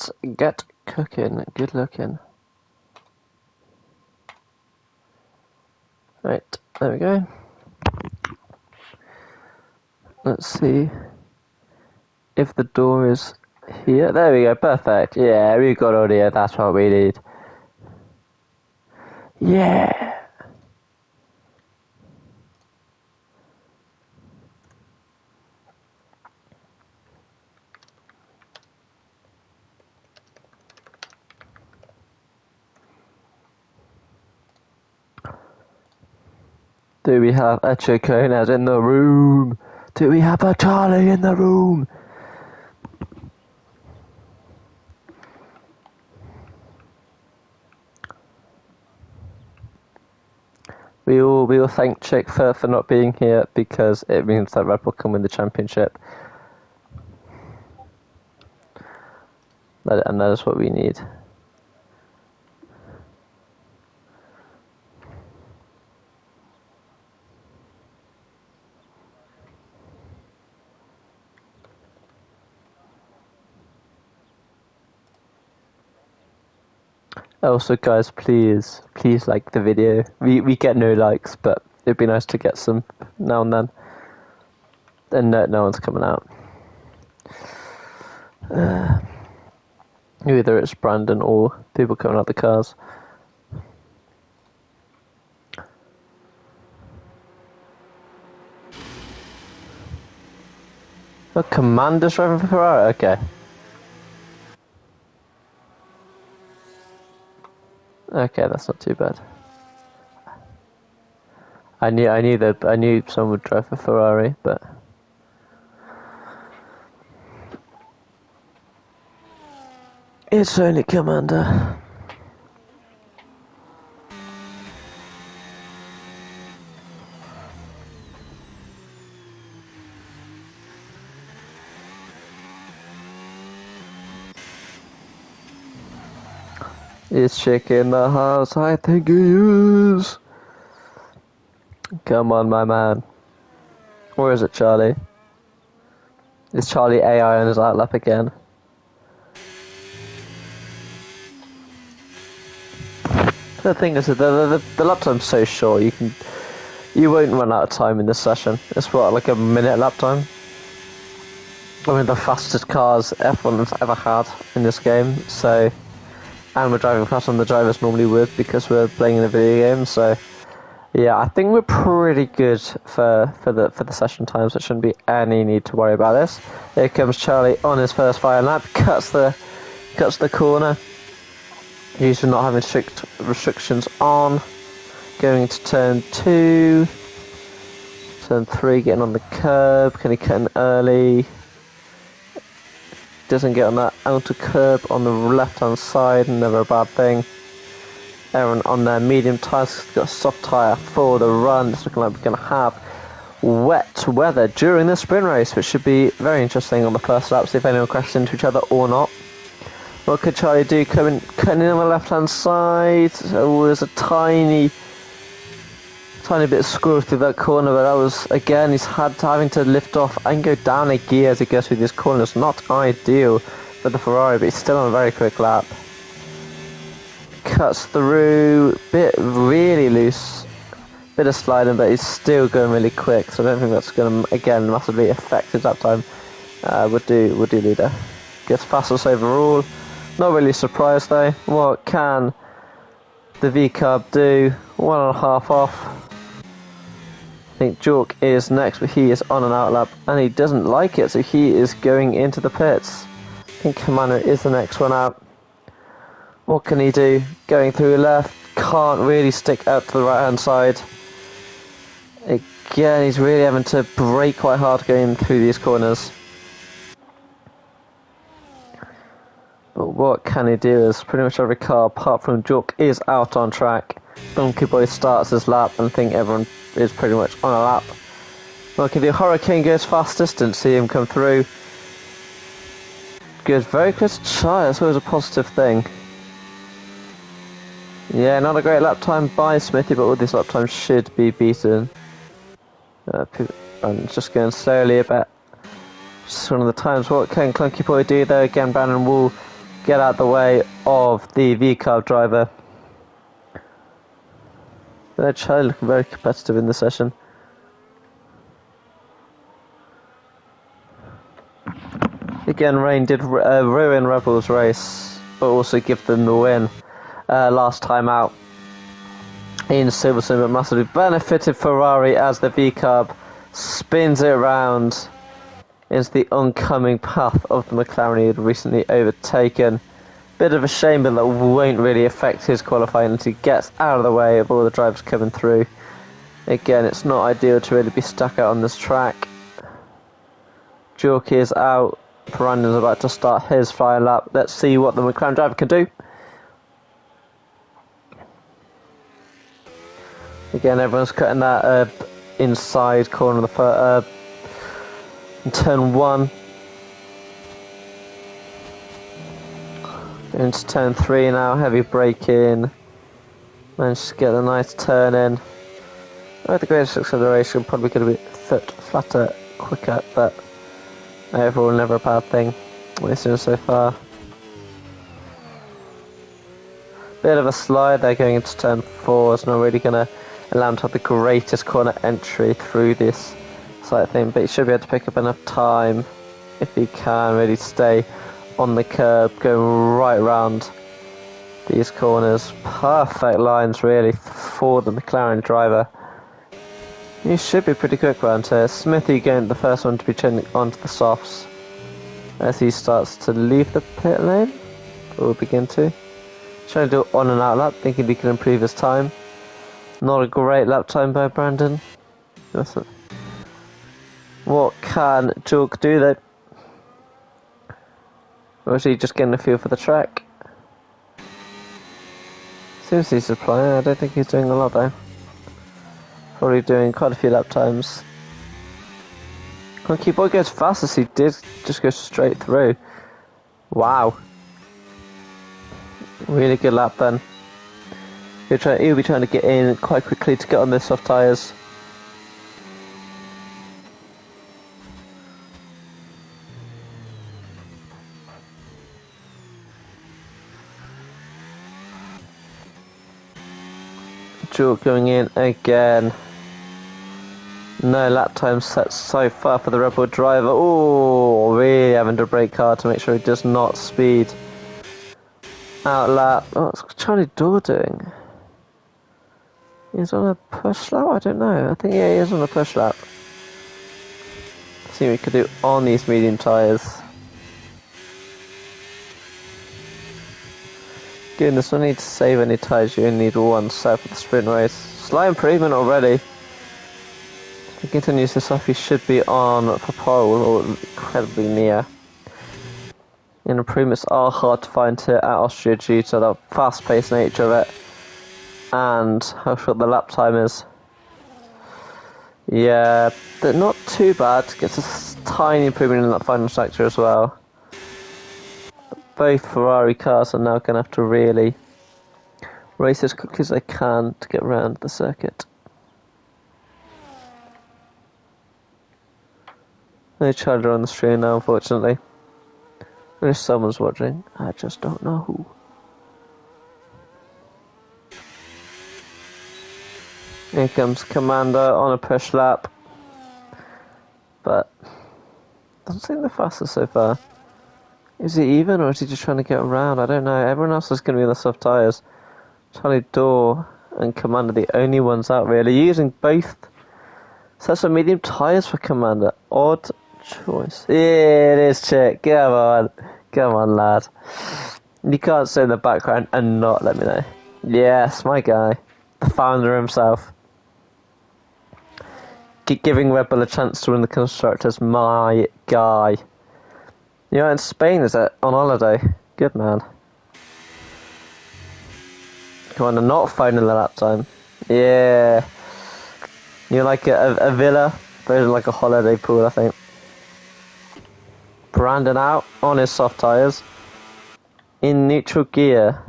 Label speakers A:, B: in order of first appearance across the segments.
A: Let's get cooking. Good looking. Right, there we go. Let's see if the door is here. There we go, perfect. Yeah, we got audio, that's what we need. Yeah! Do we have a Chiconas in the room? Do we have a Charlie in the room? We all thank Chick for not being here because it means that Red Bull can win the championship. And that is what we need. Also, guys, please like the video. We get no likes, but it'd be nice to get some now and then. And no one's coming out. Either it's Brandon or people coming out the cars. Oh, Commander's driving for Ferrari? Okay. Okay, that's not too bad. I knew someone would drive for Ferrari, but it's only Commander. Is Chick in the house? I think he is. Come on, my man. Or is it Charlie? Is Charlie AI on his outlap again? The thing is, the lap time's so short. You won't run out of time in this session. It's what, like a minute lap time? I mean, the fastest cars F1's ever had in this game. So, and we're driving faster than the drivers normally would because we're playing in a video game. So, yeah, I think we're pretty good for the session times. There shouldn't be any need to worry about this. Here comes Charlie on his first fire lap, cuts the corner. Usually not having strict restrictions on. Going into turn 2, turn 3, getting on the curb. Can he cut in early? Doesn't get on that outer curb on the left hand side, never a bad thing. Aaron on their medium tyres, got a soft tyre for the run. It's looking like we're going to have wet weather during the sprint race, which should be very interesting on the first lap, see if anyone crashes into each other or not. What could Charlie do? Cutting in on the left hand side. Oh, there's a tiny bit of squirrel through that corner, but that was, again, he's having to lift off and go down a gear as he goes through this corner. It's not ideal for the Ferrari, but he's still on a very quick lap. Cuts through, bit really loose, bit of sliding, but he's still going really quick, so I don't think that's going to, again, massively affect his lap time. Would do leader. Gets fastest overall. Not really surprised though. What can the V-Carb do? 1.5 off. I think Jork is next, but he is on an outlap and he doesn't like it, so he is going into the pits. I think Commander is the next one out. What can he do? Going through left, can't really stick out to the right hand side. Again, he's really having to brake quite hard going through these corners. But what can he do is pretty much every car apart from Jork is out on track. Donkey Boy starts his lap and I think everyone is pretty much on a lap. Okay, the Hurricane goes fastest, didn't see him come through. Goes very close to Charlie, that's always a positive thing. Yeah, not a great lap time by Smithy, but all these lap times should be beaten. And just going slowly a bit. Just one of the times. What can Clunky Boy do though? Again, Brandon will get out the way of the V-carb driver. They're trying to look very competitive in the session. Again, rain did ruin Red Bull's race, but also give them the win last time out in Silverstone, but massively benefited Ferrari as the V-carb spins it around into the oncoming path of the McLaren he had recently overtaken. Bit of a shame, but that won't really affect his qualifying until he gets out of the way of all the drivers coming through. Again, it's not ideal to really be stuck out on this track. Jorky is out. Brandon's about to start his flying lap. Let's see what the McLaren driver can do. Again, everyone's cutting that inside corner of the in turn 1. Into turn 3 now, heavy braking. Managed to get a nice turn in. With the greatest acceleration, probably going to be a foot flatter, quicker, but overall never a bad thing. We've seen so far. Bit of a slide there going into turn 4. It's not really going to allow him to have the greatest corner entry through this side thing, but he should be able to pick up enough time if he can really stay on the curb, going right around these corners. Perfect lines really for the McLaren driver. He should be pretty quick around here. Smithy going the first one to be turning onto the softs as he starts to leave the pit lane, or begin to. Trying to do it on and out lap, thinking he can improve his time. Not a great lap time by Brandon. Listen. What can Jork do though? Or is he just getting a feel for the track? Seems he's applying. I don't think he's doing a lot though. Probably doing quite a few lap times. Conky Boy goes fast as he did, just go straight through. Wow. Really good lap then. He'll be trying to get in quite quickly to get on the soft tyres. Jork going in again. No lap time set so far for the Red Bull driver. Oh, really having to brake hard to make sure he does not speed out lap. Oh, what's Charlie Dorr doing? He's on a push lap? I don't know. I think, yeah, he is on a push lap. See what we could do on these medium tyres. Goodness, when I need to save any tyres, you only need one set for the sprint race. Slight improvement already. If he continues this off, he should be on for pole, or incredibly near. And improvements are hard to find here at Austria due to the fast-paced nature of it and how short the lap time is. Yeah, but not too bad. Gets a tiny improvement in that final sector as well. Both Ferrari cars are now going to have to really race as quickly as they can to get around the circuit. No charger on the stream now, unfortunately. If someone's watching, I just don't know who. Here comes Commander on a push lap. But doesn't seem the fastest so far. Is he even, or is he just trying to get around? I don't know. Everyone else is going to be on the soft tyres. Charlie Dorr and Commander, the only ones out really. Using both sets of medium tyres for Commander. Odd choice. Yeah, it is, chick. Come on. Come on, lad. You can't stay in the background and not let me know. Yes, my guy. The founder himself. Giving Red Bull a chance to win the Constructors. My guy. You're in Spain, is it? On holiday. Good man. Come on, I'm not phoning the lap time. Yeah. You're like a villa, version like a holiday pool, I think. Brandon out on his soft tyres. In neutral gear.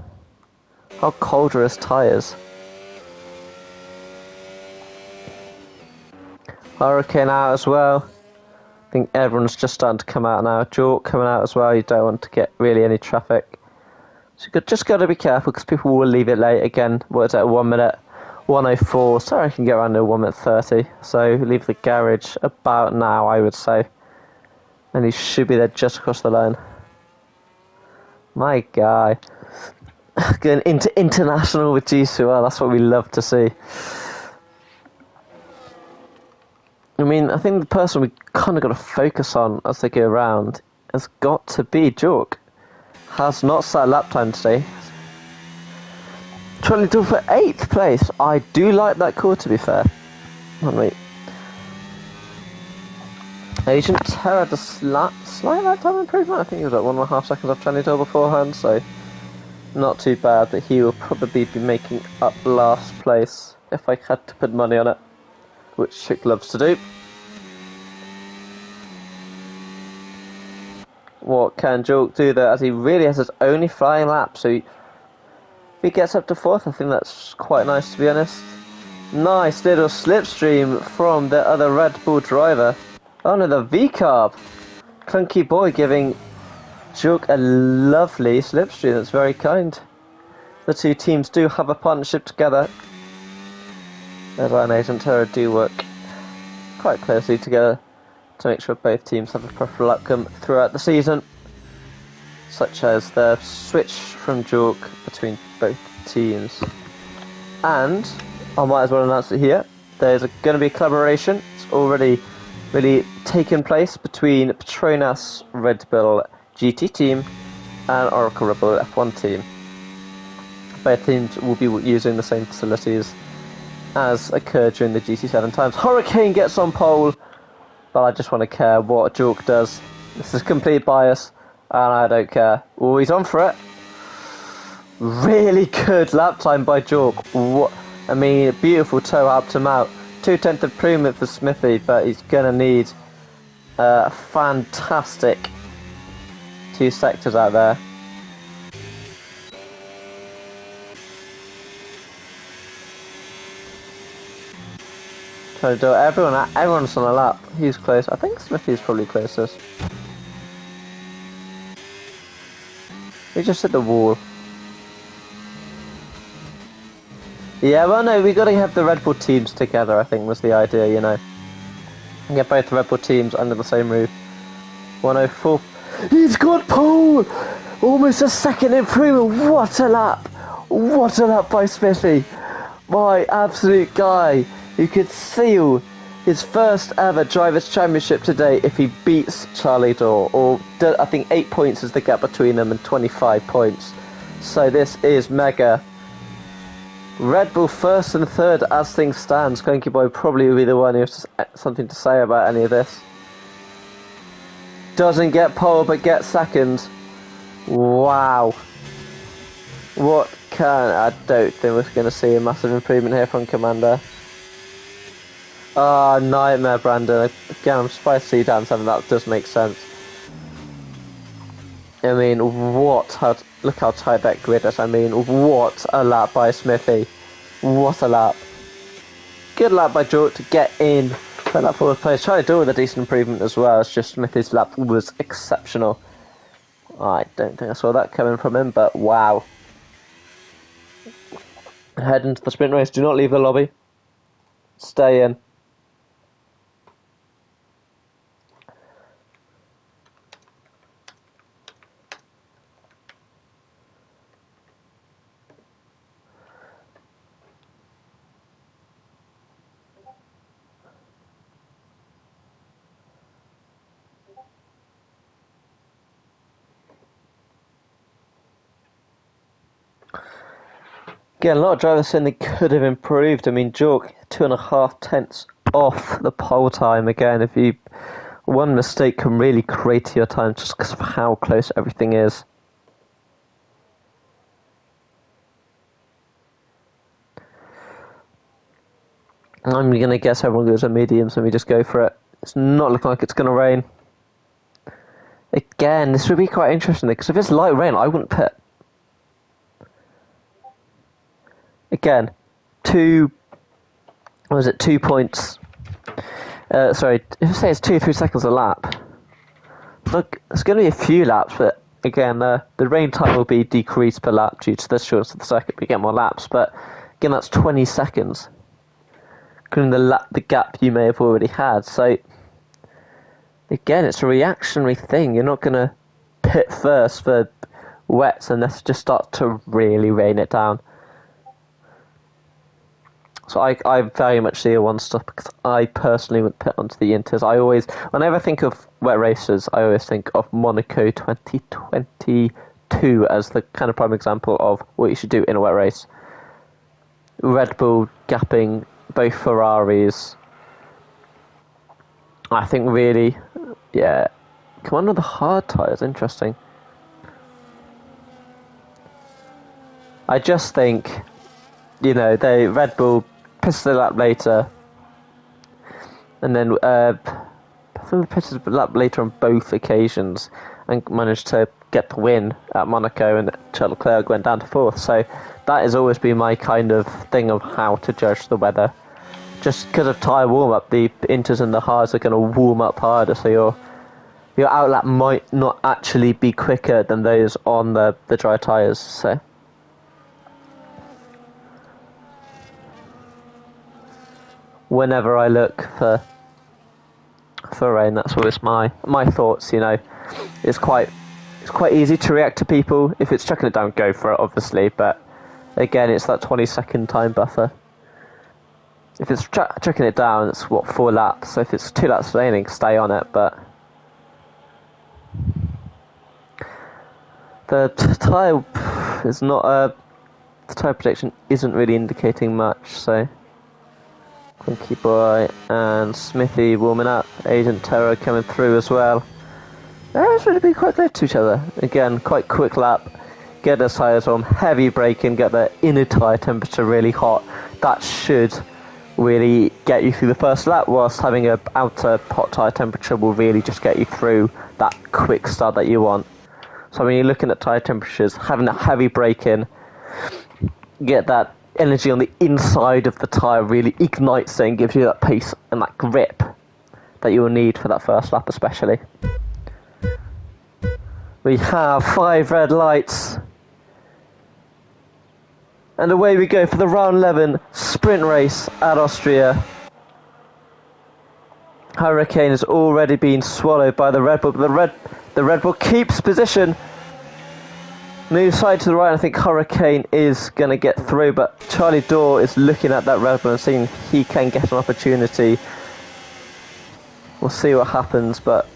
A: How cold are his tyres? Hurricane out as well. I think everyone's just starting to come out now. Jork coming out as well. You don't want to get really any traffic So you just got to be careful because people will leave it late again. What's at 1 minute 1:04? So I can get around to 1 minute 30. So leave the garage about now, I would say, and he should be there just across the line. My guy, going into international with GCOR. That's what we love to see. I mean, I think the person we kind of got to focus on as they go around has got to be Jork. Has not set a lap time today. 22 for 8th place. I do like that call, to be fair. Wait. Agent Terra had a slight lap time improvement. I think he was at 1.5 seconds off 22 beforehand, so not too bad. But he will probably be making up last place if I had to put money on it, which Chick loves to do. What can Jork do there, as he really has his only flying lap? So if he gets up to 4th, I think that's quite nice, to be honest. Nice little slipstream from the other Red Bull driver. Oh no, the V-carb. Clunky boy giving Jork a lovely slipstream. That's very kind. The two teams do have a partnership together. Airline and Agent Terra do work quite closely together to make sure both teams have a preferable outcome throughout the season, such as the switch from Jork between both teams. And I might as well announce it here. There's going to be a collaboration. It's already really taken place between Petronas Red Bull GT team and Oracle Red Bull F1 team. Both teams will be using the same facilities as occurred during the GT7 times. Hurricane gets on pole, but I just want to care what Jork does. This is complete bias, and I don't care. Oh, he's on for it. Really good lap time by Jork. What? I mean, beautiful toe helped him out. 2/10 improvement for Smithy, but he's going to need a fantastic 2 sectors out there. Trying to do it. Everyone's on a lap. He's close. I think Smithy's probably closest. He just hit the wall. Yeah, well, no, we got to have the Red Bull teams together, I think was the idea, you know. And get both the Red Bull teams under the same roof. 104. He's got pole! Almost a second improvement. What a lap! What a lap by Smithy! My absolute guy who could seal his first ever Drivers' Championship today if he beats Charlie Dorr. Or I think 8 points is the gap between them and 25 points. So this is mega. Red Bull first and third as things stand. Cranky Boy probably will be the one who has something to say about any of this. Doesn't get pole but gets second. Wow. What can... I don't think we're going to see a massive improvement here from Commander. Ah, nightmare, Brandon. Again, I'm surprised to see down 7. That does make sense. I mean, look how tight that grid is. I mean, what a lap by Smithy. What a lap. Good lap by Jork to get in for that 4th place. Try to do it with a decent improvement as well. It's just Smithy's lap was exceptional. I don't think I saw that coming from him, but wow. Head into the sprint race. Do not leave the lobby. Stay in. Again, a lot of drivers saying they could have improved. I mean, Jork 2.5 tenths off the pole time. Again, if you one mistake can really create your time just because of how close everything is. I'm going to guess everyone goes on mediums and we just go for it. It's not looking like it's going to rain. Again, this would be quite interesting because if it's light rain, I wouldn't pit. Again, 2 points. Sorry, if I say it's 2 or 3 seconds a lap. Look, it's going to be a few laps, but again, the rain time will be decreased per lap due to the shortness of the circuit. We get more laps, but again, that's 20 seconds, including the gap you may have already had. So again, it's a reactionary thing. You're not going to pit first for wets unless it just starts to really rain it down. So I very much see a one-stop because I personally would pit onto the Inters. Whenever I think of wet races, I always think of Monaco 2022 as the kind of prime example of what you should do in a wet race. Red Bull gapping both Ferraris. I think really, yeah, come on with the hard tyres, interesting. I just think, Red Bull pissed the lap later, and then I think they pissed the lap later on both occasions and managed to get the win at Monaco, and Charles Leclerc went down to 4th. So that has always been my kind of thing of how to judge the weather. Just because of tyre warm-up, the Inters and the hards are going to warm up harder, so your outlap might not actually be quicker than those on the dry tyres. So whenever I look for rain, that's always my thoughts. It's quite easy to react to people. If it's chucking it down, go for it, obviously. But again, it's that 20-second time buffer. If it's chucking it down, it's 4 laps. So if it's 2 laps raining, stay on it. But the tyre is not the tyre prediction isn't really indicating much. So Funky Boy and Smithy warming up. Agent Terror coming through as well. It's really been quite close to each other. Again, quite quick lap. Get the tyres on, heavy braking, get the inner tyre temperature really hot. That should really get you through the first lap, whilst having an outer hot tyre temperature will really just get you through that quick start that you want. So when you're looking at tyre temperatures, having that heavy braking, get that energy on the inside of the tyre really ignites it and gives you that pace and that grip that you will need for that first lap especially. We have 5 red lights. And away we go for the round 11 sprint race at Austria. Hurricane has already been swallowed by the Red Bull. The Red Bull keeps position. Moves side to the right. I think Hurricane is going to get through, but Charlie Dorr is looking at that Red Bull and seeing he can get an opportunity. We'll see what happens, but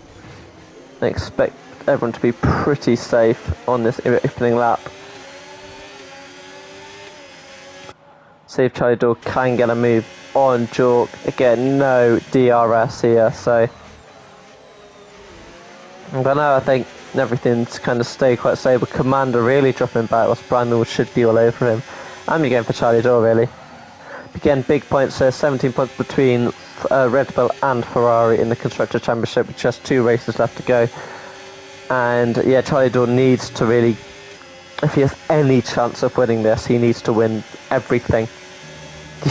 A: I expect everyone to be pretty safe on this opening lap. See if Charlie Dorr can get a move on Jork. Again, no DRS here, so. But now I think everything's kind of stayed quite stable. Commander really dropping back, whilst Brandon should be all over him. I'm again for Charlie Dorr, really. Again, big points there, 17 points between Red Bull and Ferrari in the Constructor Championship with just 2 races left to go. And yeah, Charlie Dorr needs to really, if he has any chance of winning this, he needs to win everything.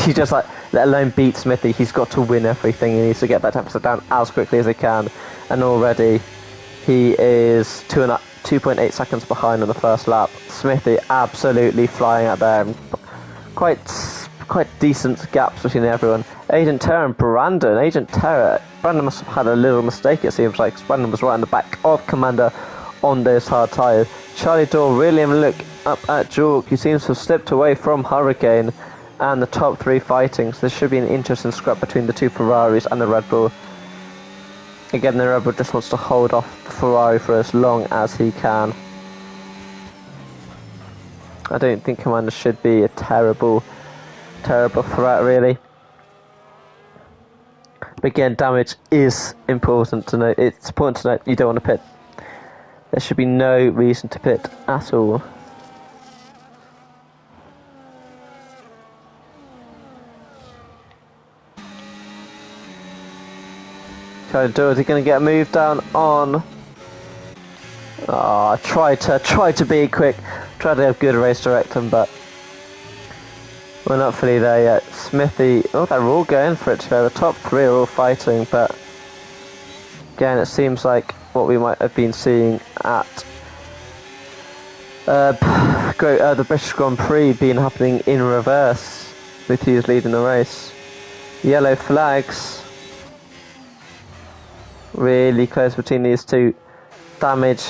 A: He just let alone beat Smithy, he's got to win everything. He needs to get that temperature down as quickly as he can. And already he is 2.8 seconds behind on the first lap. Smithy absolutely flying out there. Quite decent gaps between everyone. Agent Terror and Brandon. Brandon must have had a little mistake, it seems like. Brandon was right in the back of Commander on those hard tyres. Charlie Dorr really having a look up at Jork, who seems to have slipped away from Hurricane and the top 3 fighting. So there should be an interesting scrap between the 2 Ferraris and the Red Bull. Again, the Red Bull just wants to hold off the Ferrari for as long as he can. I don't think Commander should be a terrible threat, really. But again, damage is important to note. It's important to note you don't want to pit. There should be no reason to pit at all. Charlie Dorr, is he going to get a move down on? Oh, try to be quick. Try to have good race direction, but we're not fully there yet. Smithy, oh, they're all going for it today. The top 3 are all fighting, but again, it seems like what we might have been seeing at The British Grand Prix being happening in reverse, with who's leading the race. Yellow flags. Really close between these two. Damage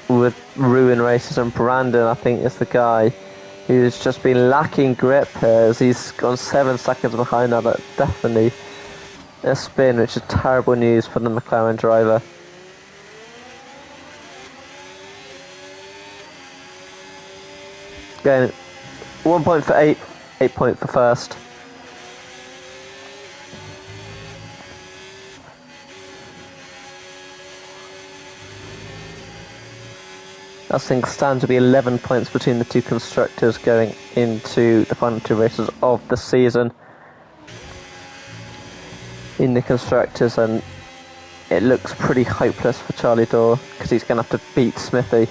A: would ruin races, and Brandon, I think, is the guy who's just been lacking grip here, as he's gone 7 seconds behind now. That's definitely a spin, which is terrible news for the McLaren driver. Going 1 point for 8, 8 point for first. That thing stands to be 11 points between the two constructors going into the final two races of the season in the constructors, and it looks pretty hopeless for Charlie Dorr because he's going to have to beat Smithy.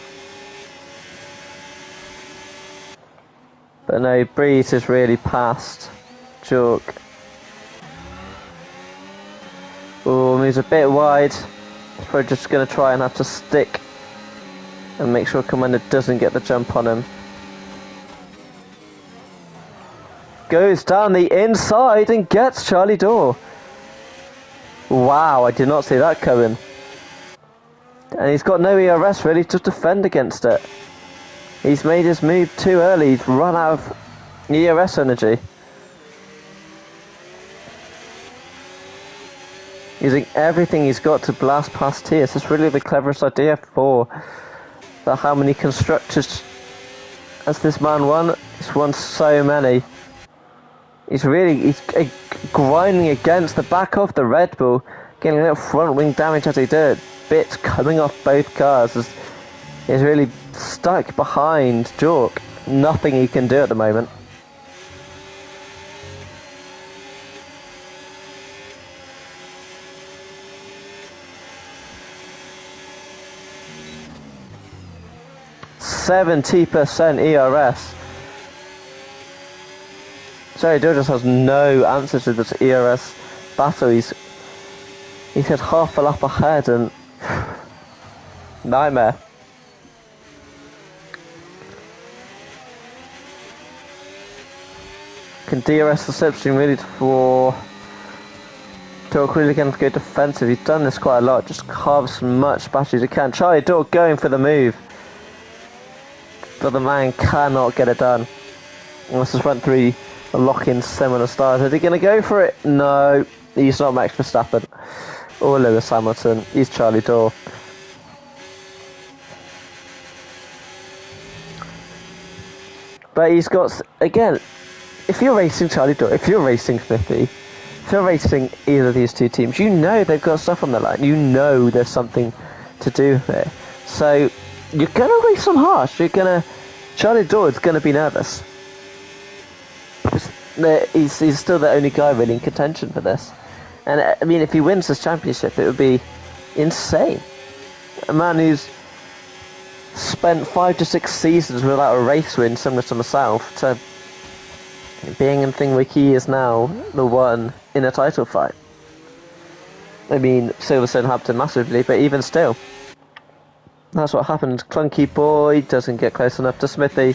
A: But no, Breeze is really past Jork. Oh, moves a bit wide. He's probably just going to try and have to stick and make sure Commander doesn't get the jump on him. Goes down the inside and gets Charlie Dorr. Wow, I did not see that coming. And he's got no ERS really to defend against it. He's made his move too early. He's run out of ERS energy. Using everything he's got to blast past T. This is really the cleverest idea for how many constructors has this man won. He's won so many. He's grinding against the back of the Red Bull, getting a little front wing damage as he did. Bits coming off both cars. He's really stuck behind Jork. Nothing he can do at the moment. %70 ERS. Sorry, Joe just has no answer to this ERS battle. He's had half a lap ahead and nightmare. Can DRS the slipstream really for Dork really going to go defensive? He's done this quite a lot. Just carve as much battery as he can. Charlie Dork going for the move, but the man cannot get it done. Let's just run through a lock-in similar stars. Is he going to go for it? No, he's not Max Verstappen or Lewis Hamilton. He's Charlie Dorr. But he's got, again, if you're racing Charlie Dorr, if you're racing Smithy, if you're racing either of these two teams, you know they've got stuff on the line. You know there's something to do here. So you're going to race them harsh. Charlie Dorr is going to be nervous. He's still the only guy really in contention for this. And I mean, if he wins this championship, it would be insane. A man who's spent 5 to 6 seasons without a race win, similar to myself, to being in thing where he is now the one in a title fight. I mean, Silverstone helped him massively, but even still, that's what happened. Clunky Boy doesn't get close enough to Smithy.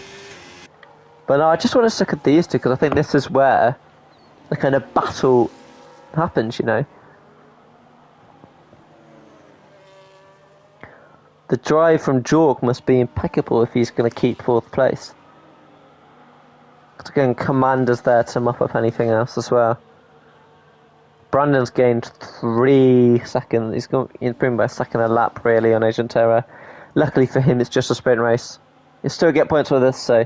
A: But no, I just want to stick at these two because I think this is where the kind of battle happens, you know. The drive from Jork must be impeccable if he's going to keep 4th place. Because again, Commander's there to mop up anything else as well. Brandon's gained 3 seconds. He's improved by a second a lap really on Agent Terror. Luckily for him, it's just a sprint race. He'll still get points for this, so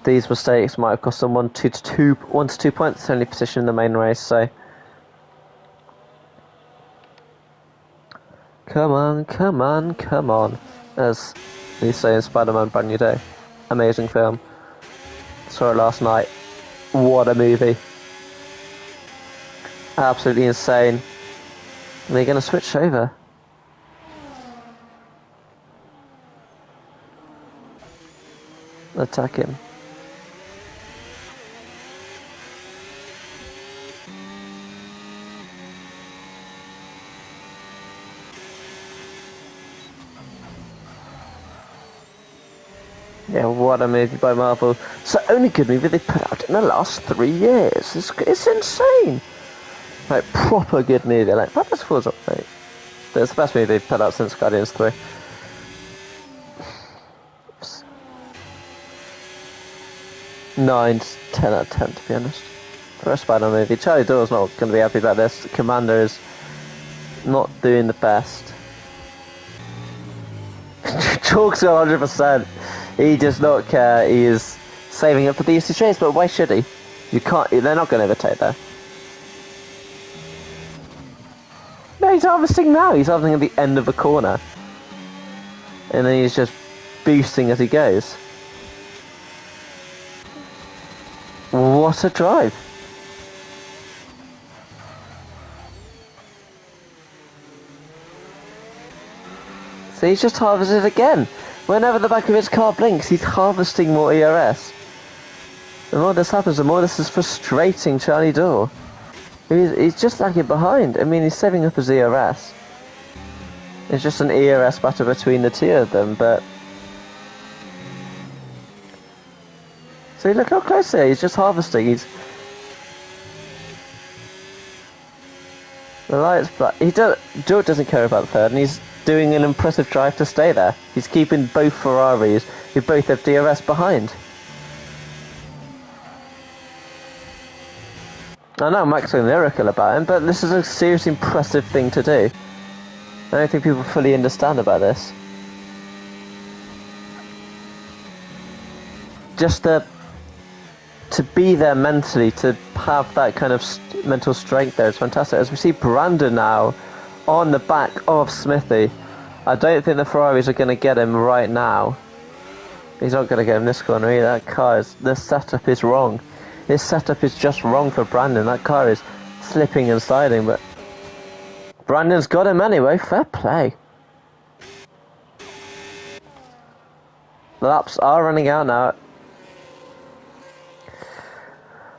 A: these mistakes might have cost him 1 to 2 points, only position in the main race, so come on, come on, come on, as they say in Spider-Man Brand New Day. Amazing film. Saw it last night. What a movie. Absolutely insane. And they're going to switch over. Attack him. Yeah, what a movie by Marvel. It's the only good movie they put out in the last 3 years. It's insane. Like, proper good movie. Like, Fantastic Four's up, mate. It's the best movie they've put out since Guardians 3. Oops. 9, 10 out of 10, to be honest. For a Spider-Man movie. Charlie Doyle's not going to be happy about this. Commander is not doing the best. Chalk's 100%. He does not care. He is saving up for the UC chase, but why should he? You can't. They're not going to overtake there. No, he's harvesting now. He's harvesting at the end of the corner, and then he's just boosting as he goes. What a drive! So he's just harvested again. Whenever the back of his car blinks, he's harvesting more ERS. The more this happens, the more this is frustrating Charlie Doyle. He's just lagging behind. I mean, he's saving up his ERS. It's just an ERS battle between the two of them, but... So look how close he is. He's just harvesting. The light's black. George doesn't care about the third, and he's doing an impressive drive to stay there. He's keeping both Ferraris, who both have DRS, behind. I know Max is lyrical about him, but this is a seriously impressive thing to do. I don't think people fully understand about this. Just to be there mentally, to have that kind of mental strength there is fantastic. As we see Brandon now on the back of Smithy. I don't think the Ferraris are going to get him right now. He's not going to get him this corner either. That car is... The setup is wrong. His setup is just wrong for Brandon. That car is slipping and sliding, but... Brandon's got him anyway. Fair play. The laps are running out now.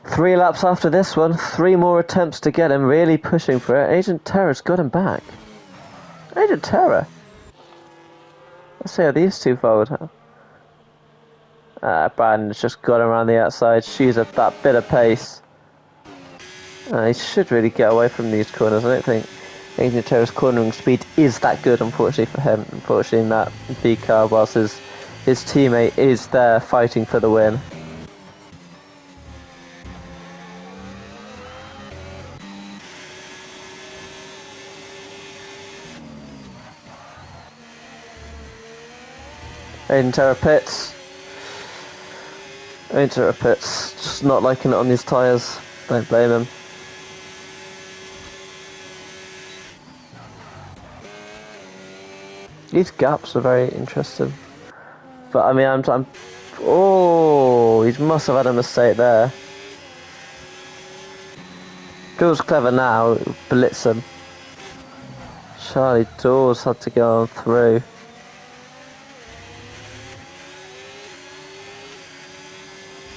A: 3 laps after this one. 3 more attempts to get him. Really pushing for it. Agent Terror's got him back. Agent Terror? Let's see how these two forward. Brandon's just got him around the outside. She's at that bit of pace. He should really get away from these corners. I don't think Agent Terror's cornering speed is that good, unfortunately for him. Unfortunately in that B car, whilst his teammate is there fighting for the win. Aiden Terra pits. Aiden Terra pits. Just not liking it on these tyres. Don't blame him. These gaps are very interesting. But I mean, I'm oh, he must have had a mistake there. Feels clever now. Blitz him. Charlie Dawes had to go on through.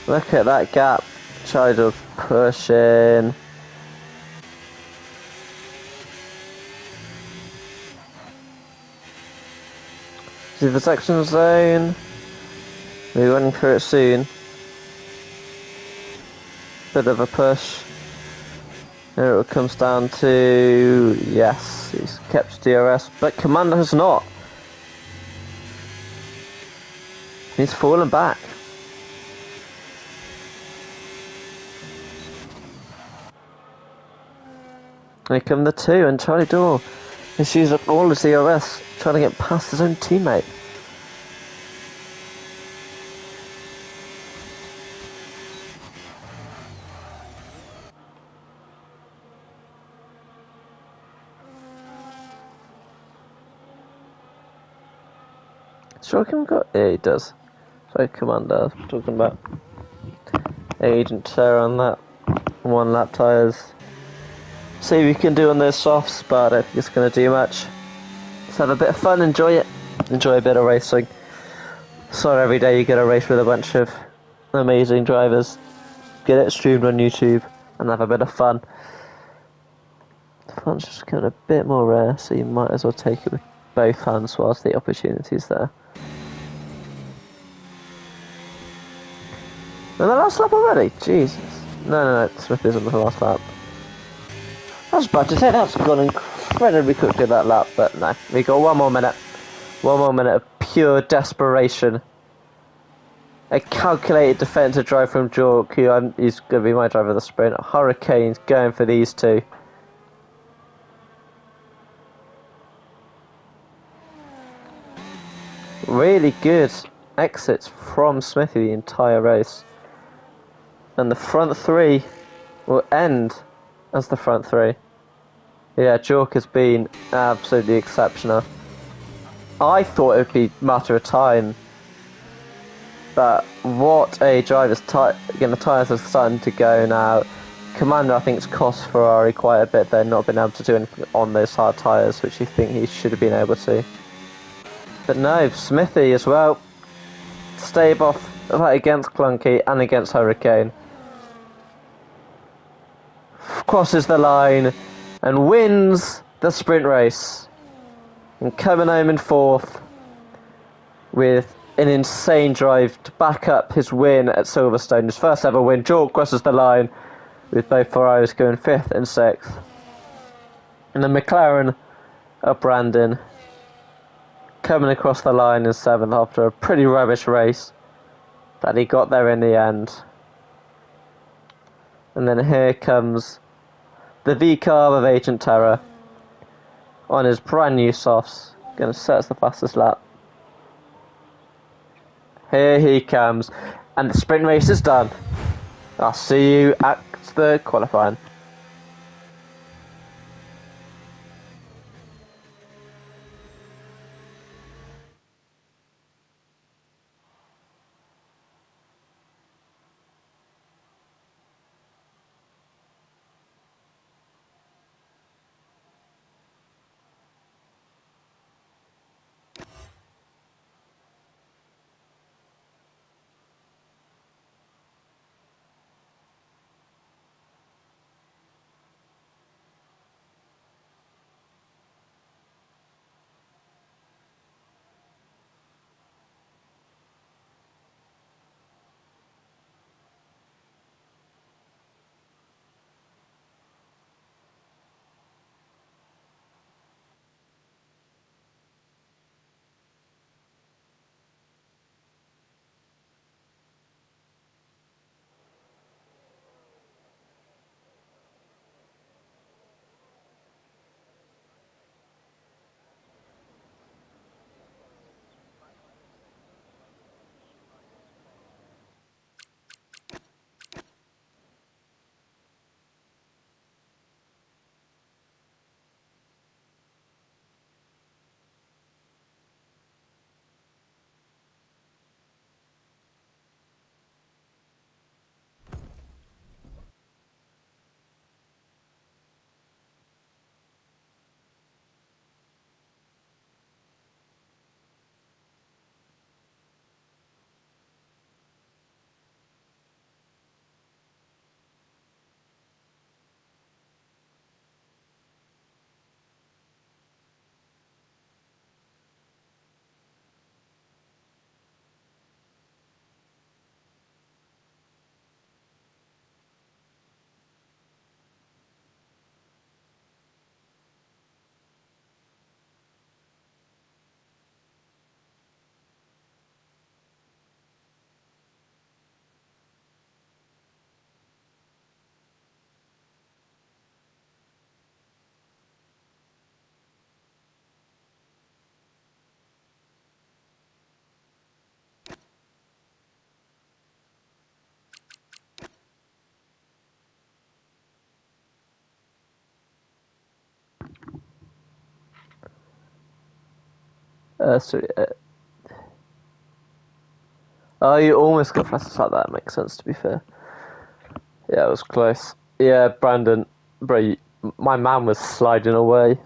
A: Look at that gap. Charlie Dawes pushing. See the section zone. We're running through it soon. Bit of a push. There it comes down to... Yes, he's kept DRS, but Commander has not. He's fallen back. Here come the 2, and Charlie Doyle has used up all his DRS, trying to get past his own teammate. Stroking got... Yeah, he does. Sorry, Commander, I'm talking about Agent Terror on that 1 lap tyres. See what we can do on those softs, but I don't think it's going to do much. Let's have a bit of fun, enjoy it. Enjoy a bit of racing. So every day you get a race with a bunch of amazing drivers. Get it streamed on YouTube and have a bit of fun. Fun's just getting a bit more rare, so you might as well take it with both hands whilst the opportunity's there. And the last lap already? Jesus. No, Smithy's on the last lap. I was about to say that's gone incredibly quickly that lap, but no. We got 1 more minute. 1 more minute of pure desperation. A calculated defensive drive from Jork, who is going to be my driver of the sprint. Hurricanes going for these two. Really good exits from Smithy the entire race. And the front three will end as the front three. Yeah, Jork has been absolutely exceptional. I thought it would be a matter of time. But what a driver's again, the tyres are starting to go now. Commander, I think, has cost Ferrari quite a bit. They've not been able to do anything on those hard tyres, which you think he should have been able to. But no, Smithy as well. Stave off that against Clunky and against Hurricane. Crosses the line and wins the sprint race. And coming home in 4th with an insane drive to back up his win at Silverstone. His first ever win. Jork crosses the line with both Ferraris going 5th and 6th. And the McLaren of Brandon coming across the line in 7th after a pretty rubbish race. But he got there in the end. And then here comes the V-Carb of Agent Terror on his brand new softs. Going to set us the fastest lap. Here he comes. And the sprint race is done. I'll see you at the qualifying. Oh, you almost got fastest like that. Makes sense, to be fair. Yeah, it was close. Yeah, Brandon, bro, my man was sliding away.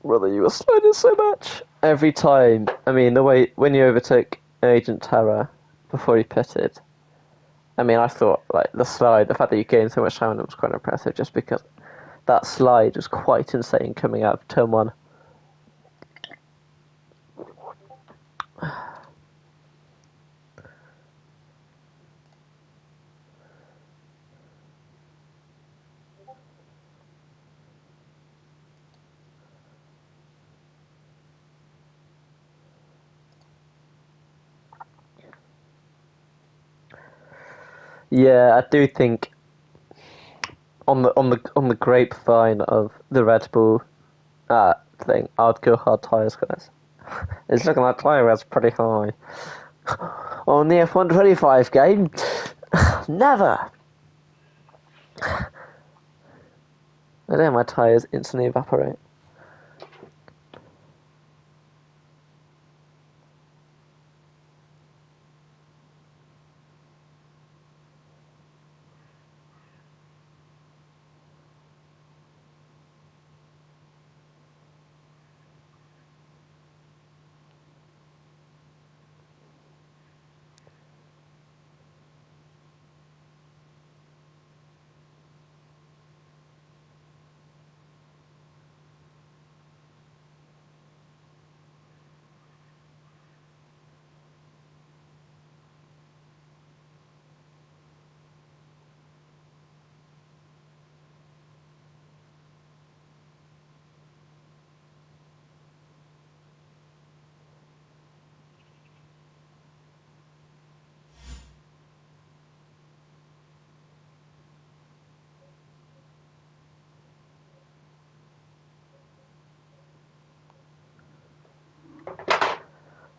A: Brother, you were sliding so much. Every time. I mean, the way, when you overtook Agent Terror before he pitted, I mean, I thought, like, the slide, the fact that you gained so much time on it was quite impressive, just because that slide was quite insane coming out of turn 1. Yeah, I do think on the grapevine of the Red Bull thing, I'd go hard tyres, guys. It's looking like tyre wear's pretty high. On the F125 game, never. I know my tyres instantly evaporate.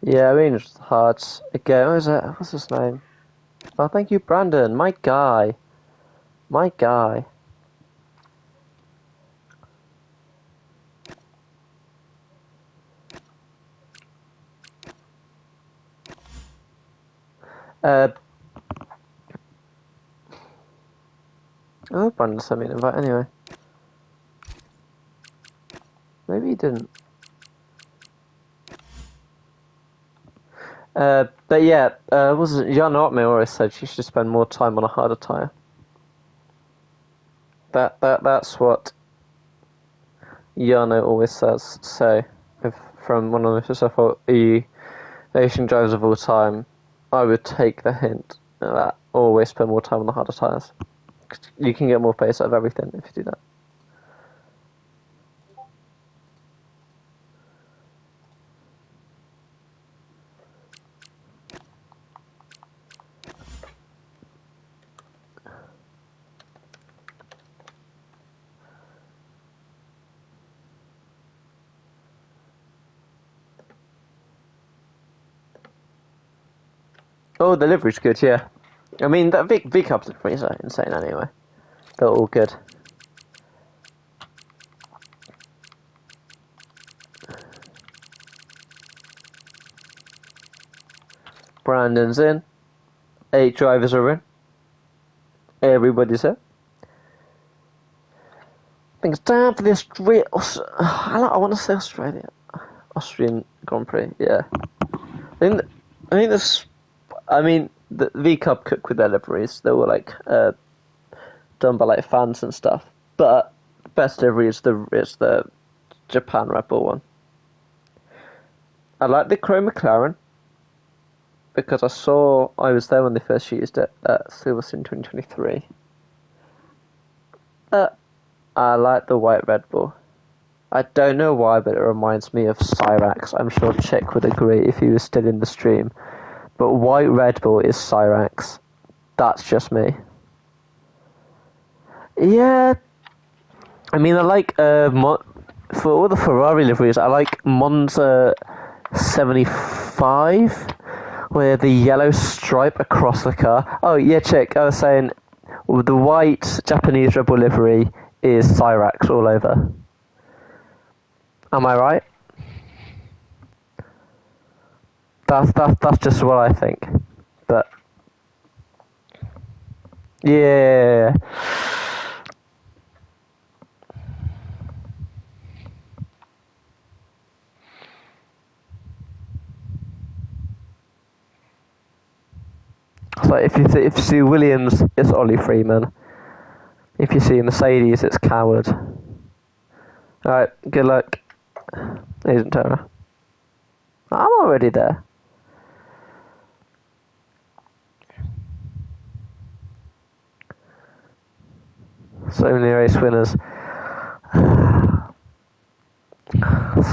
A: Yeah, I mean, it's hard. Again, what's his name? Oh, thank you, Brandon. My guy. My guy. Uh, oh, Brandon sent me an invite anyway. Maybe he didn't. But yeah, was it Jan Otme always said she should spend more time on a harder tyre. That's what Jano always says. So, if from one of the most successful EU racing drivers of all time, I would take the hint that always spend more time on the harder tyres. You can get more pace out of everything if you do that. Oh, the livery's good, yeah. I mean, that V Cup's liveries are insane anyway. They're all good. Brandon's in. 8 drivers are in. Everybody's in. I think it's time for the I want to say Austrian Grand Prix, yeah. I think this. I mean, the V Cup cook with their liveries. They were like done by like fans and stuff. But the best livery is the Japan Red Bull one. I like the Chrome McLaren because I was there when they first used it at Silverstone 2023. I like the white Red Bull. I don't know why, but it reminds me of Cyrax. I'm sure Chick would agree if he was still in the stream. But white Red Bull is Cyrax. That's just me. Yeah. I mean, I like for all the Ferrari liveries, I like Monza 75, where the yellow stripe across the car. Oh yeah, Chick. I was saying the white Japanese Red Bull livery is Cyrax all over. Am I right? That's just what I think. But yeah. So if you see Williams, it's Ollie Freeman. If you see Mercedes, it's Coward. Alright, good luck, Agent Turner. I'm already there. So many race winners.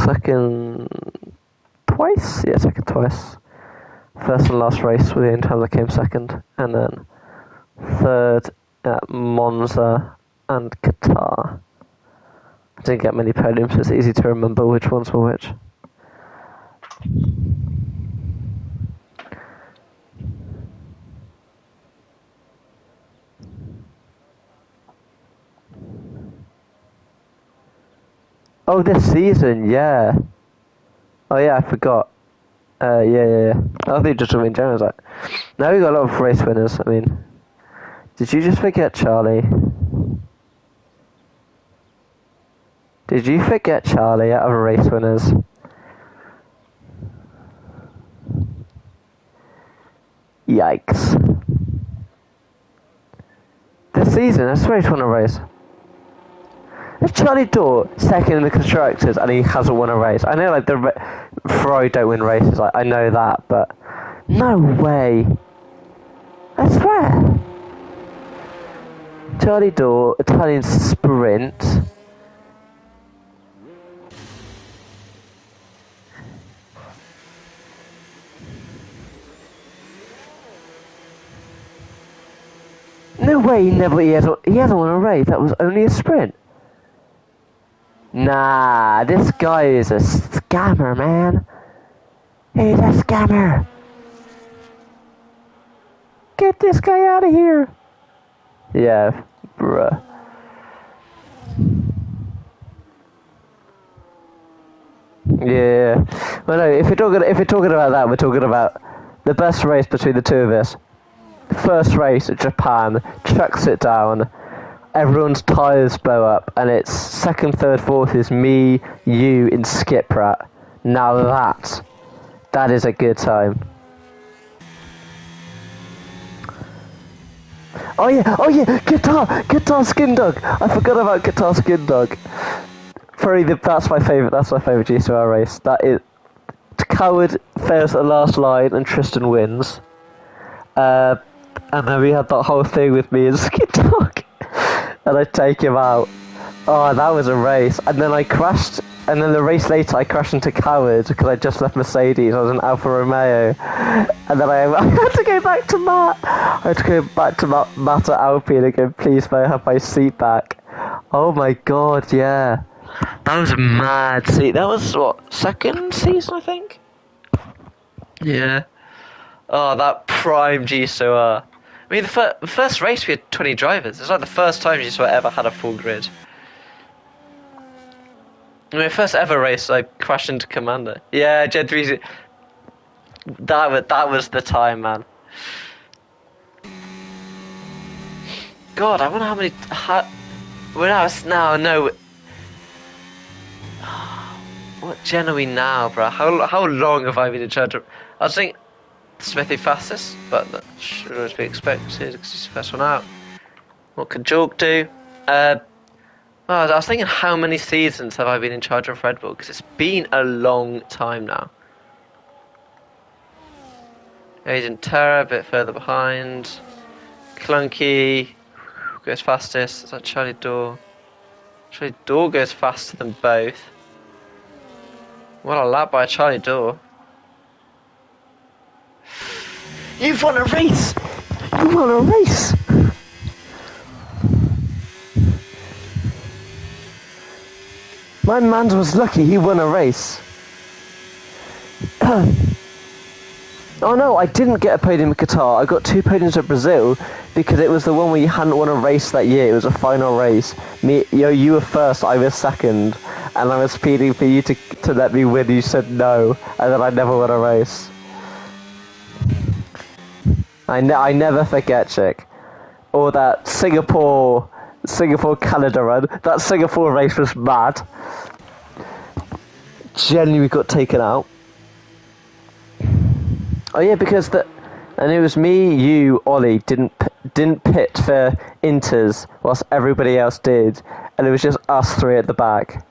A: Second twice? Yeah, second twice. First and last race were the only times I came second. And then third at Monza and Qatar. I didn't get many podiums, so it's easy to remember which ones were which. Oh, this season, yeah. Oh yeah, I forgot. Yeah. I think just in general, like, now we got a lot of race winners. I mean, did you just forget Charlie? Did you forget Charlie out of race winners? Yikes. This season, I swear he's won a race. Is Charlie Dorr second in the constructors and he hasn't won a race? I know, like, the Ferrari don't win races, like, I know that, but no way. I swear. Charlie Dorr, Italian sprint. No way, he hasn't won a race. That was only a sprint. Nah, this guy is a scammer, man. He's a scammer. Get this guy out of here. Yeah, bruh. Yeah. Well, no. If we're talking about that, we're talking about the best race between the two of us. First race at Japan, chucks it down. Everyone's tyres blow up, and it's second, third, fourth is me, you, in skip rat. Now that is a good time. Oh yeah, guitar skin dog. I forgot about guitar skin dog. That's my favourite GCOR race. That is, Coward fails at the last line and Tristan wins. And then we had that whole thing with me and Skin Dog. And I take him out. Oh, that was a race. And then I crashed, and then the race later I crashed into Coward because I just left Mercedes. I was in Alfa Romeo. And then I had to go back to Matt. I had to go back to Matt at Alpine and go, please may I have my seat back. Oh my god, yeah. That was a mad seat. That was, what, second season, I think? Yeah. Oh, that prime GCOR. I mean, the first race we had 20 drivers. It's like the first time GCOR ever had a full grid. I mean, first ever race, I crashed into Commander. Yeah, Gen 3. That was the time, man. God, I wonder how many. No. What gen are we now, bro? How long have I been in charge of? I was thinking Smithy fastest, but that should always be expected because he's the first one out. What could Jork do? I was thinking, how many seasons have I been in charge of Red Bull? Because it's been a long time now. Agent Terra a bit further behind. Clunky goes fastest. Is that Charlie Dorr? Charlie Dorr goes faster than both. What a lap by Charlie Dorr. You've won a race! You won a race! My man was lucky, he won a race. Oh no, I didn't get a podium at Qatar. I got 2 podiums at Brazil because it was the one where you hadn't won a race that year. It was a final race. You were first, I was second, and I was pleading for you to let me win. You said no, and then I never won a race. I never forget, chick. Or that Singapore Canada run. That Singapore race was mad. Genuinely got taken out. Oh yeah, and it was me, you, Ollie didn't pit for Inters whilst everybody else did, and it was just us 3 at the back.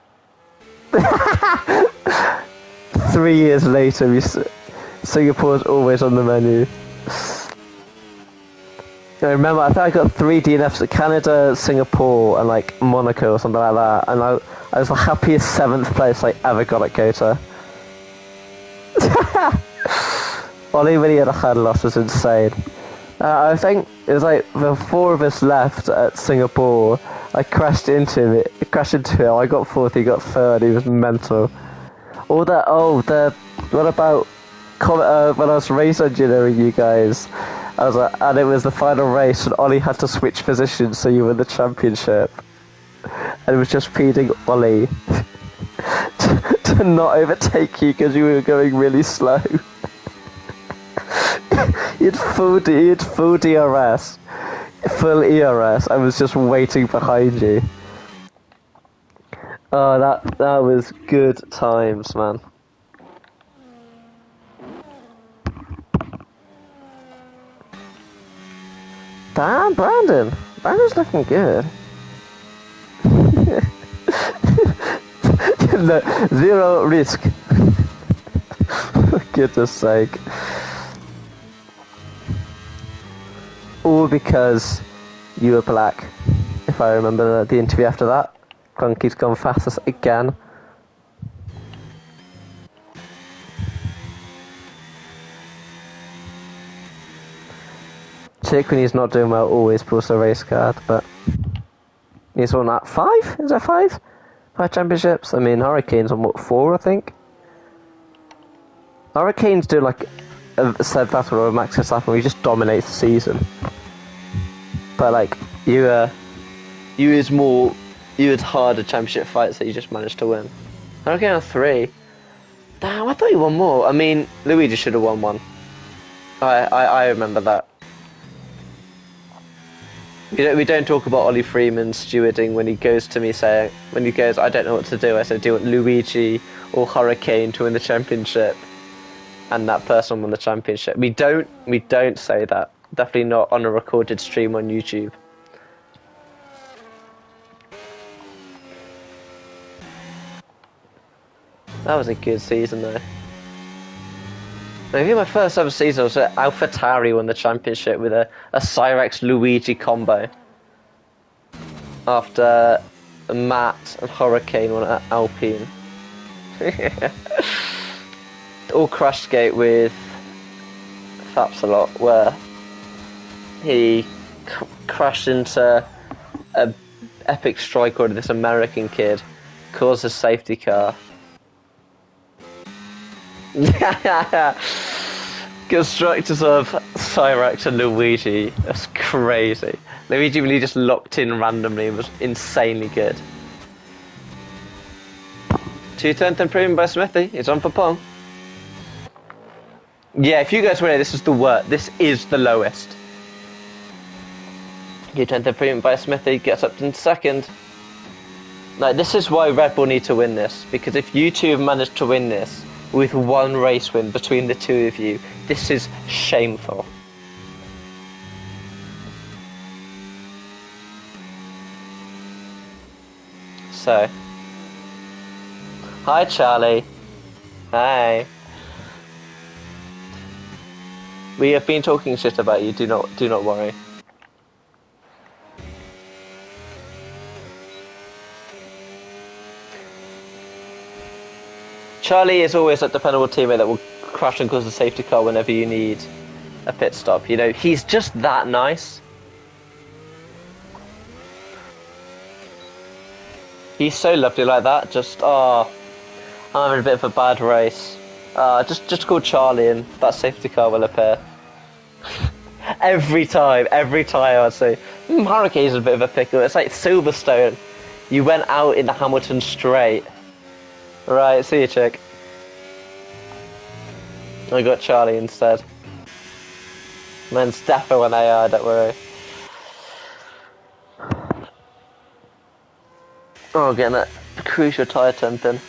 A: 3 years later, Singapore's always on the menu. I remember, I think I got 3 DNFs at Canada, Singapore, and like Monaco or something like that, and I was the happiest 7th place I ever got at COTA. Ollie, when he had a hard loss, was insane. I think it was like the four of us left at Singapore. I crashed into it. I got fourth. He got third. He was mental. All that. Oh, the. What about when I was race engineering you guys? I was like, and it was the final race, and Ollie had to switch positions, so you were the championship. And it was just feeding Ollie to not overtake you because you were going really slow. You'd full DRS, full ERS. I was just waiting behind you. Oh, that was good times, man. Damn, Brandon. Brandon's looking good. No, zero risk. For goodness sake. All because you were black. If I remember the interview after that. Clunky's gone fastest again. Chick, when he's not doing well, always pulls a race card, but he's on that 5? Is that 5? 5 championships? I mean, Hurricanes on what, 4, I think? Hurricanes do like a said battle or a Max Verstappen where he just dominates the season. But like, you had harder championship fights that you just managed to win. Hurricane on 3. Damn, I thought you won more. I mean, Luigi should have won 1. I remember that. We don't talk about Ollie Freeman stewarding when he goes to me saying, when he goes, I don't know what to do. I said, do you want Luigi or Hurricane to win the championship? And that person won the championship. We don't say that. Definitely not on a recorded stream on YouTube. That was a good season though. Maybe my first ever season was at AlphaTauri won the championship with a Cyrex Luigi combo. After Matt and Hurricane won at Alpine. All crashed gate with Faps a lot, where he crashed into a epic strike order, this American kid, caused a safety car. Constructors of Cyrex and Luigi, that's crazy. Luigi really just locked in randomly and was insanely good. 210th improvement by Smithy, it's on for Pong. Yeah, if you guys were there, this is the worst. This is the lowest. 210th improvement by Smithy gets up in second. Like, this is why Red Bull need to win this, because if you two have managed to win this with 1 race win between the 2 of you, this is shameful. So, hi Charlie. Hi. We have been talking shit about you. Do not worry. Charlie is always a dependable teammate that will crash and cause a safety car whenever you need a pit stop. You know, he's just that nice. He's so lovely like that. Just, I'm having a bit of a bad race. Just call Charlie and that safety car will appear. every time I'd say, Hurricane's a bit of a pickle. It's like Silverstone. You went out in the Hamilton straight. Right, see you, chick. I got Charlie instead. Mine's Steffa when I don't worry. Oh, getting that crucial tyre temp in.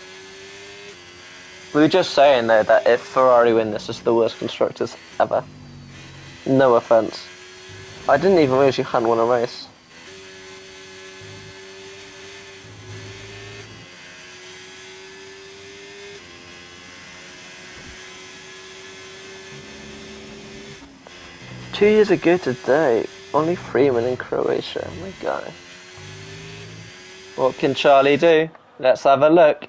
A: We were just saying though that if Ferrari win this, it's the worst constructors ever. No offense. I didn't even realise you hadn't won a race. Two years ago today, only Freeman in Croatia. Oh my god. What can Charlie do? Let's have a look.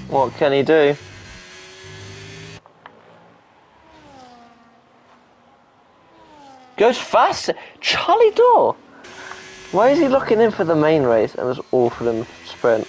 A: What can he do? Goes fast! Charlie Door! Why is he looking in for the main race and was awful in the sprint?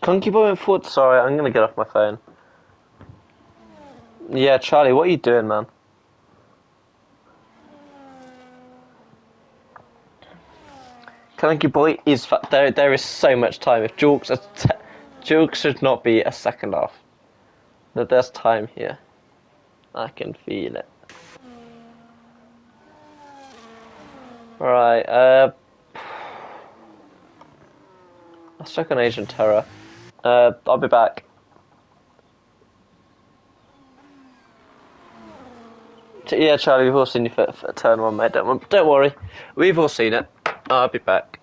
A: Clunky boy went forward. Sorry, I'm gonna get off my phone. Yeah, Charlie, what are you doing, man? Clunky boy is there. There is so much time. If Julks should not be a second off. That there's time here. I can feel it. Right. Let's check on Asian Terror. I'll be back. Yeah, Charlie, we've all seen you for turn one, mate. Don't worry, we've all seen it. I'll be back.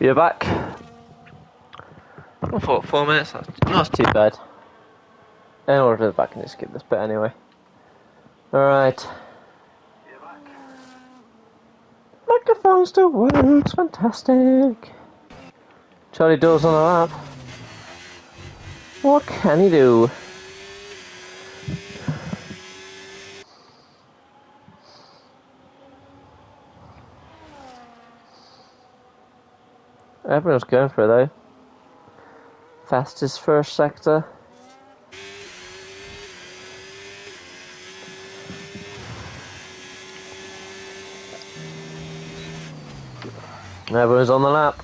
A: You're back. I thought 4 minutes. That's too bad. In order to back and just skip this bit anyway. Alright. Microphone still works. Fantastic. Charlie Dawes on the lap. What can he do? Everyone's going for it though. Fastest first sector. Everyone's on the lap.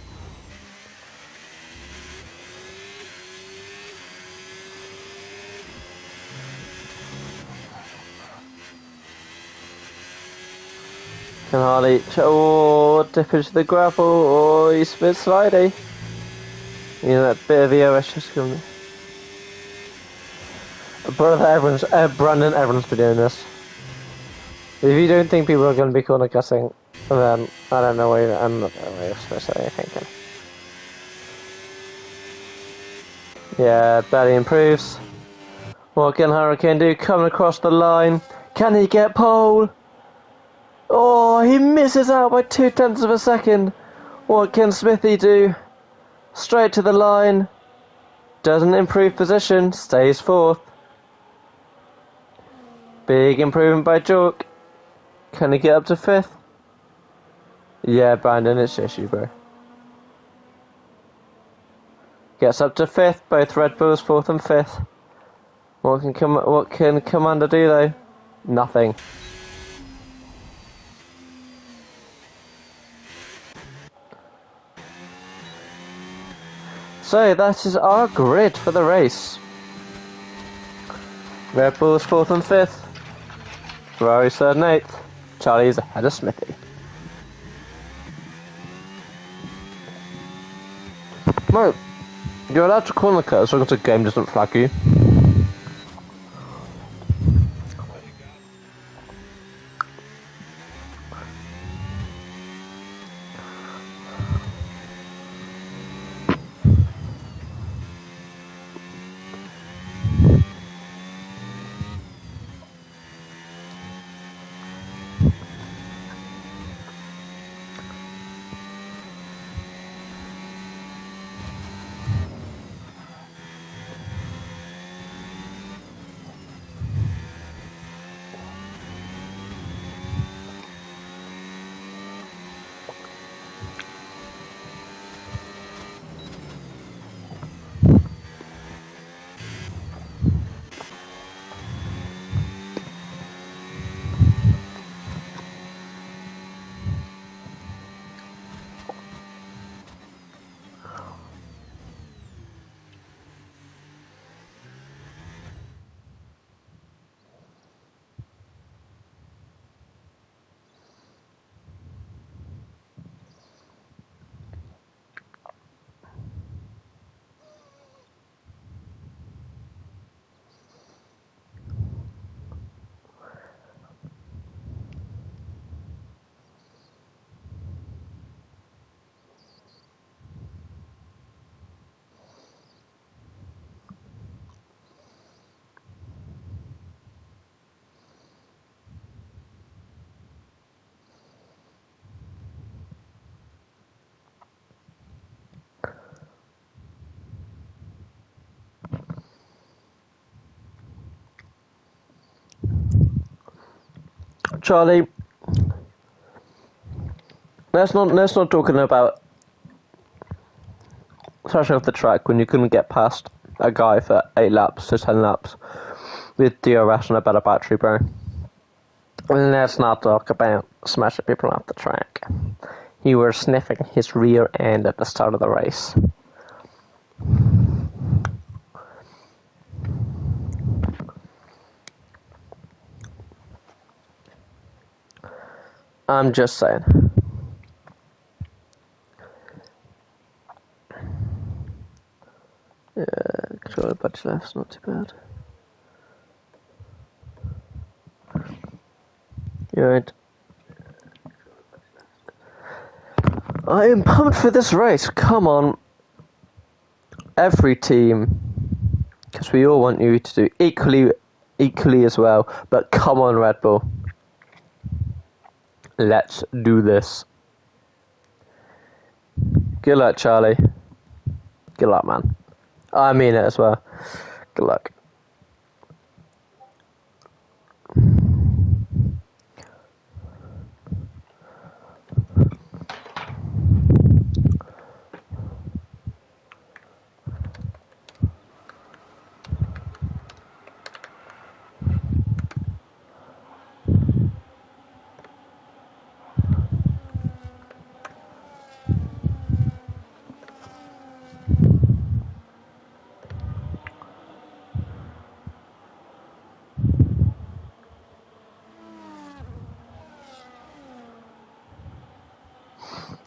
A: Can hardly. Dip into the gravel. Oh, he's a bit slidey. You know, that bit of EOS just coming. Brandon, everyone's been doing this. If you don't think people are going to be corner guessing, then I don't know why I'm not going to supposed to say anything. Yeah, barely improves. What can Hurricane do? Coming across the line. Can he get pole? Oh, he misses out by 0.2 of a second. What can Smithy do? Straight to the line. Doesn't improve position. Stays 4th. Big improvement by Jork. Can he get up to 5th? Yeah, Brandon, it's just you, bro. Gets up to 5th. Both Red Bulls 4th and 5th. What can Commander do though? Nothing. So that is our grid for the race. Red Bulls 4th and 5th. Ferrari's 3rd and 8th. Charlie's ahead of Smithy. No, you're allowed to corner cut as long as the game doesn't flag you. Charlie, let's not talking about crashing off the track when you couldn't get past a guy for 8 laps to 10 laps with DRS and a better battery, bro. And let's not talk about smashing people off the track. You were sniffing his rear end at the start of the race. I'm just saying. Yeah, control bunch left's not too bad. You're right. I am pumped for this race. Come on. Every team. Because we all want you to do equally as well. But come on, Red Bull. Let's do this. Good luck, Charlie. Good luck, man. I mean it as well. Good luck.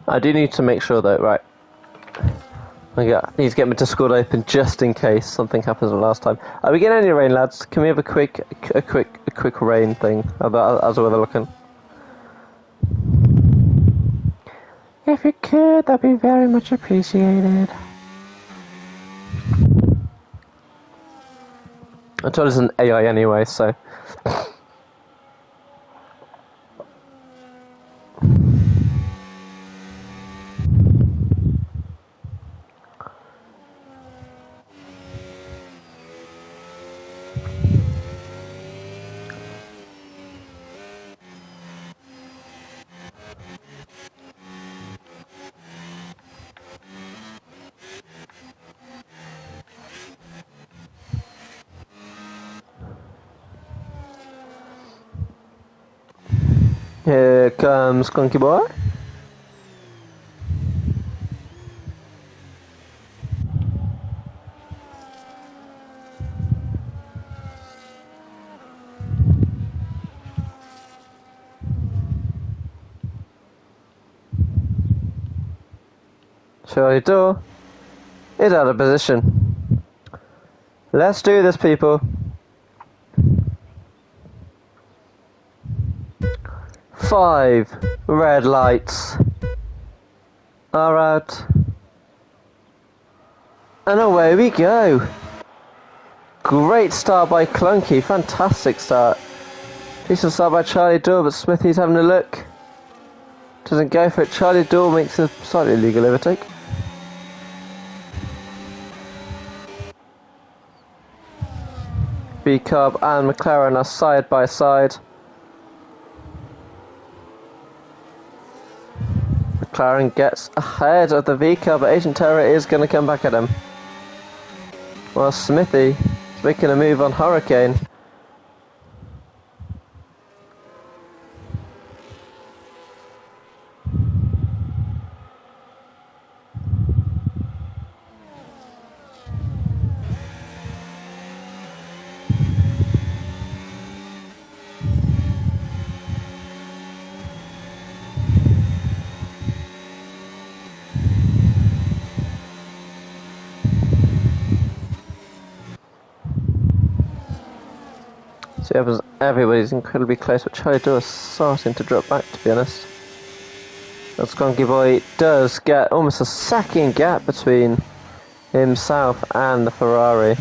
A: I do need to make sure though, right. I need to get my Discord open just in case something happens the last time. Are we getting any rain, lads? Can we have a quick rain thing as we're looking? If you could, that'd be very much appreciated. I told it's an AI anyway, so. Here comes Clunky Boy. Surely door is out of position. Let's do this, people. Five red lights are out. And away we go. Great start by Clunky, fantastic start. Decent start by Charlie Door, but Smithy's having a look. Doesn't go for it. Charlie Door makes a slightly illegal overtake. B-Cub and McLaren are side by side. McLaren gets ahead of the V-Cub, but Agent Terror is going to come back at him. While Smithy is making a move on Hurricane. So everybody's incredibly close, but Charlie Door is starting to drop back, to be honest. The Skunky Boy does get almost a second gap between himself and the Ferrari.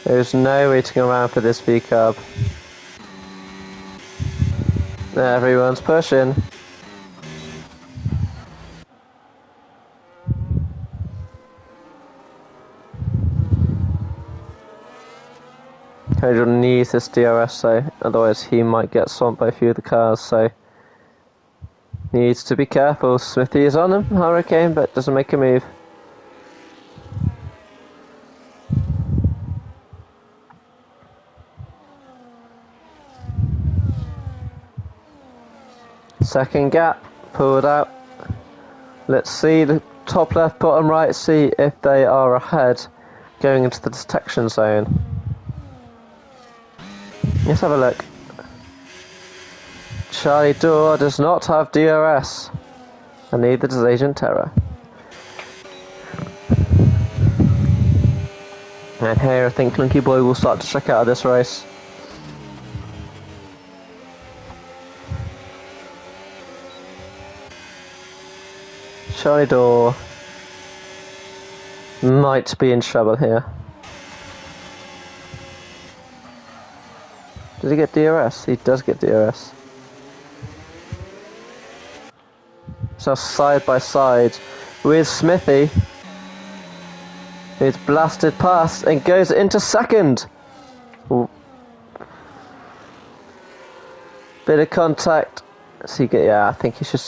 A: There's no waiting around for this V-Cub. Everyone's pushing. Cody needs this DRS though, otherwise he might get swamped by a few of the cars, so needs to be careful. Smithy is on him, Hurricane, but doesn't make a move. Second gap, pulled out. Let's see the top left, bottom right, see if they are ahead going into the detection zone. Let's have a look. Charlie Door does not have DRS, and neither does Agent Terror. And here I think Clunky Boy will start to check out of this race. Charlie Door might be in trouble here. Does he get DRS? He does get DRS. So side by side with Smithy. He's blasted past and goes into second. Ooh. Bit of contact. So you get, yeah, I think he should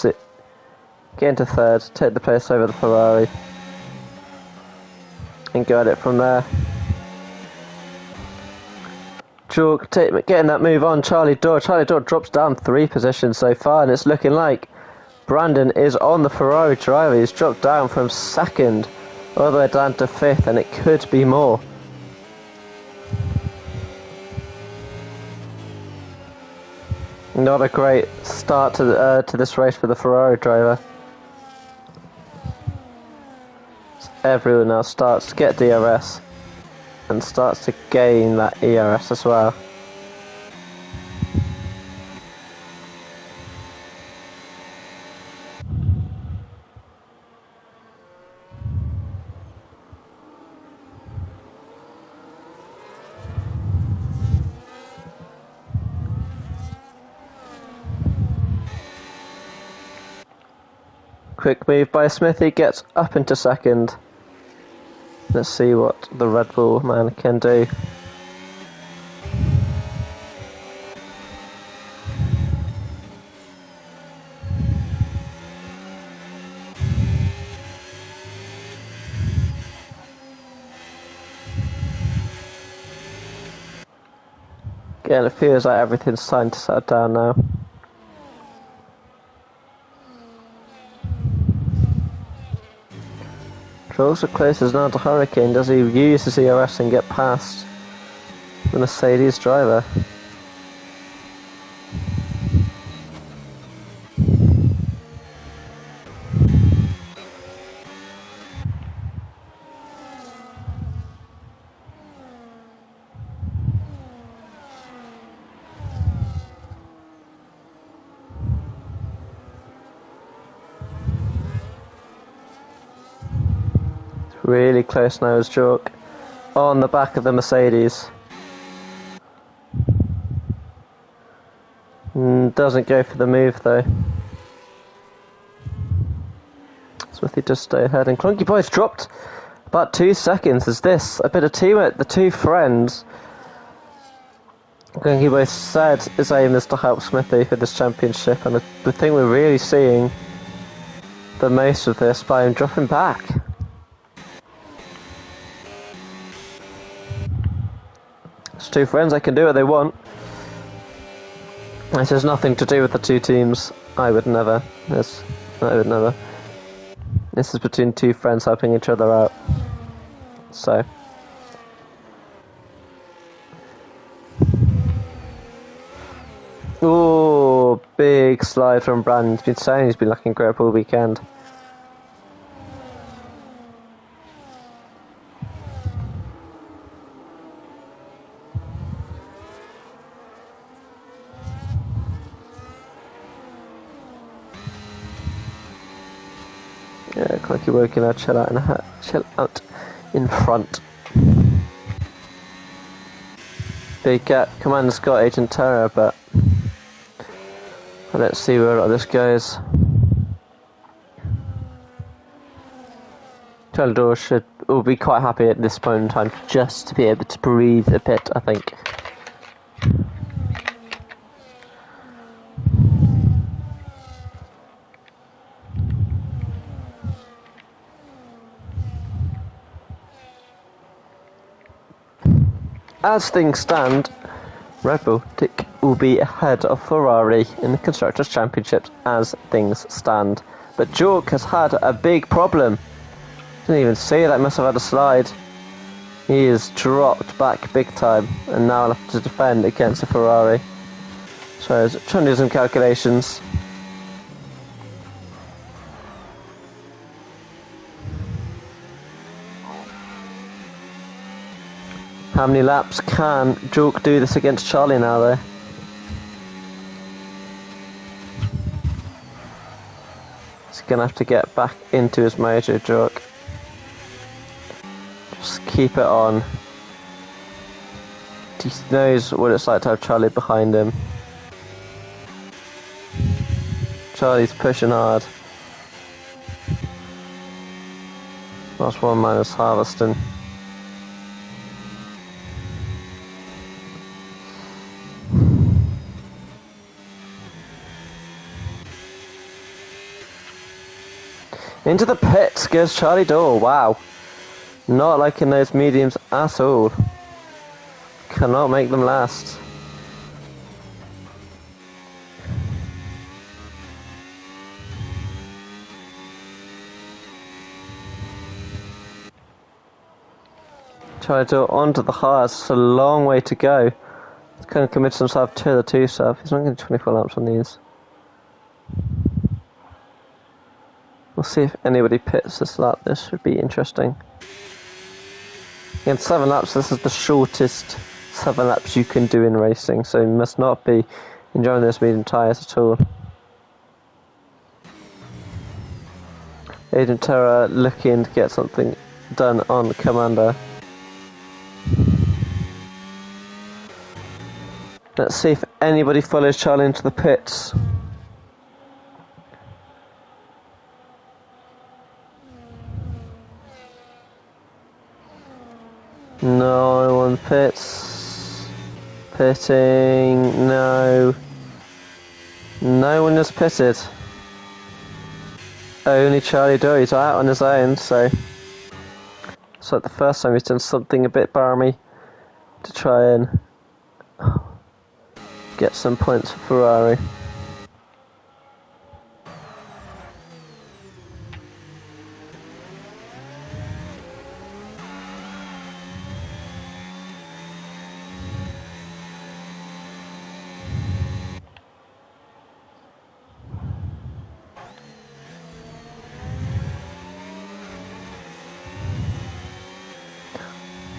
A: get into third, take the place over the Ferrari, and go at it from there. Jork getting that move on Charlie Door. Charlie Door drops down 3 positions so far, and it's looking like Brandon is on the Ferrari driver. He's dropped down from second all the way down to 5th, and it could be more. Not a great start to this race for the Ferrari driver. Everyone now starts to get DRS and starts to gain that ERS as well. Quick move by Smithy, gets up into second. Let's see what the Red Bull man can do. Again, it feels like everything's starting to settle down now. Also closes now to Hurricane. Does he use his ERS and get past the Mercedes driver? Really close now is Jork on the back of the Mercedes. Doesn't go for the move though. Smithy does stay ahead, and Clunky Boy's dropped about 2 seconds. Is this a bit of teamwork? The two friends. Clunky Boy said his aim is to help Smithy with this championship, and the thing we're really seeing the most of this by him dropping back. It's two friends, they can do what they want. This has nothing to do with the two teams. I would never. Yes, I would never. This is between two friends helping each other out. So. Ooh, big slide from Brandon. He's been saying he's been looking great all weekend. Yeah, like you're working out, chill out in front. Big Cat, Commander Scott, Agent Terror, but let's see where this goes. Trellador will be quite happy at this point in time just to be able to breathe a bit, I think. As things stand, Red Bull will be ahead of Ferrari in the Constructors' Championships as things stand. But Jork has had a big problem. Didn't even see that, must have had a slide. He is dropped back big time and now will have to defend against a Ferrari. So I was trying to do some calculations. How many laps can Jork do this against Charlie now though? gonna have to get back into his mojo joke. Just keep it on. He knows what it's like to have Charlie behind him. Charlie's pushing hard. Last one minus harvesting. Into the pits goes Charlie Dole. Wow. Not liking those mediums at all. Cannot make them last. Charlie Dole onto the hards. It's a long way to go. He's kind of committed himself to the 2 sub. He's not going to 24 laps on these. We'll see if anybody pits this lap. This should be interesting. In 7 laps, this is the shortest 7 laps you can do in racing, so you must not be enjoying those medium tyres at all. Aiden Terra looking to get something done on the Commander. Let's see if anybody follows Charlie into the pits. No one pits. Pitting. No. No one has pitted. Only Charlie Doy's out on his own, so it's like the first time he's done something a bit balmy to try and get some points for Ferrari.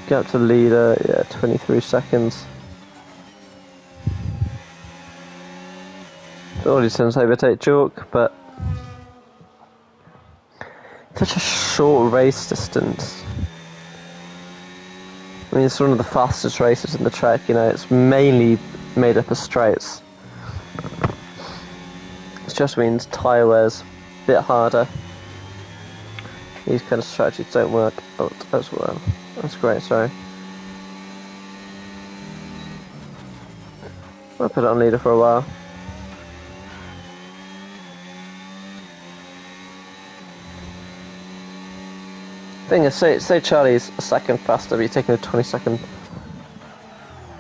A: Get up to leader, yeah, 23 seconds. Already since overtake Jork, but such a short race distance. I mean, it's one of the fastest races in the track, you know, it's mainly made up of straights. It just means tyre wear's a bit harder. These kind of strategies don't work out as well. That's great, sorry. I'll put it on leader for a while. Thing is, say Charlie's a second faster, but you're taking a 20-second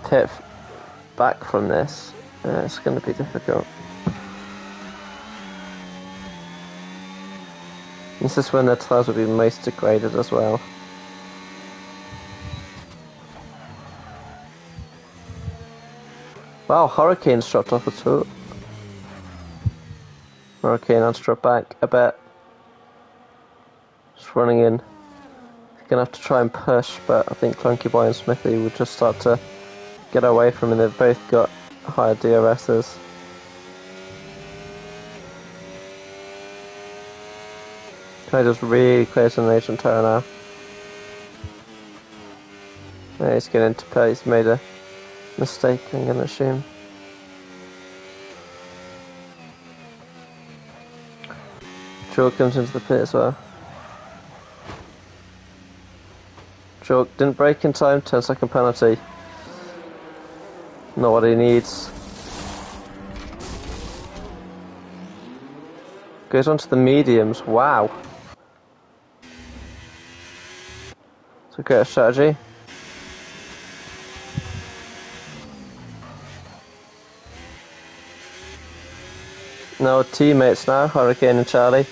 A: tip back from this. It's going to be difficult. This is when the tyres will be most degraded as well. Wow, Hurricane's dropped off at all. Hurricane has dropped back a bit. Just running in. Gonna have to try and push, but I think Clunky Boy and Smithy will just start to get away from him. They've both got higher DRSs. Can I just really close an Asian turn now? Yeah, he's getting into pit. He's made a mistake, I'm gonna assume. Jork comes into the pit as well. Jork didn't brake in time, 10-second penalty. Not what he needs. Goes on to the mediums, wow. It's a great strategy. No teammates now, Hurricane and Charlie.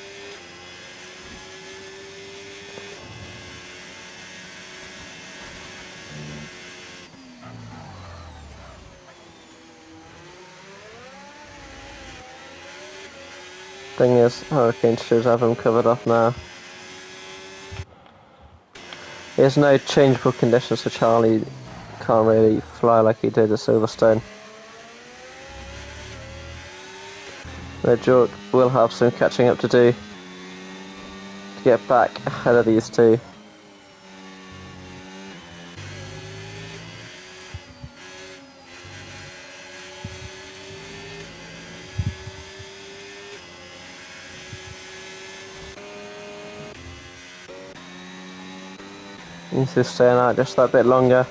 A: Thing is, Hurricane should have him covered off now. There's no changeable conditions, so Charlie can't really fly like he did at Silverstone. The Jork will have some catching up to do. get back ahead of these two. Needs to stay out just that bit longer.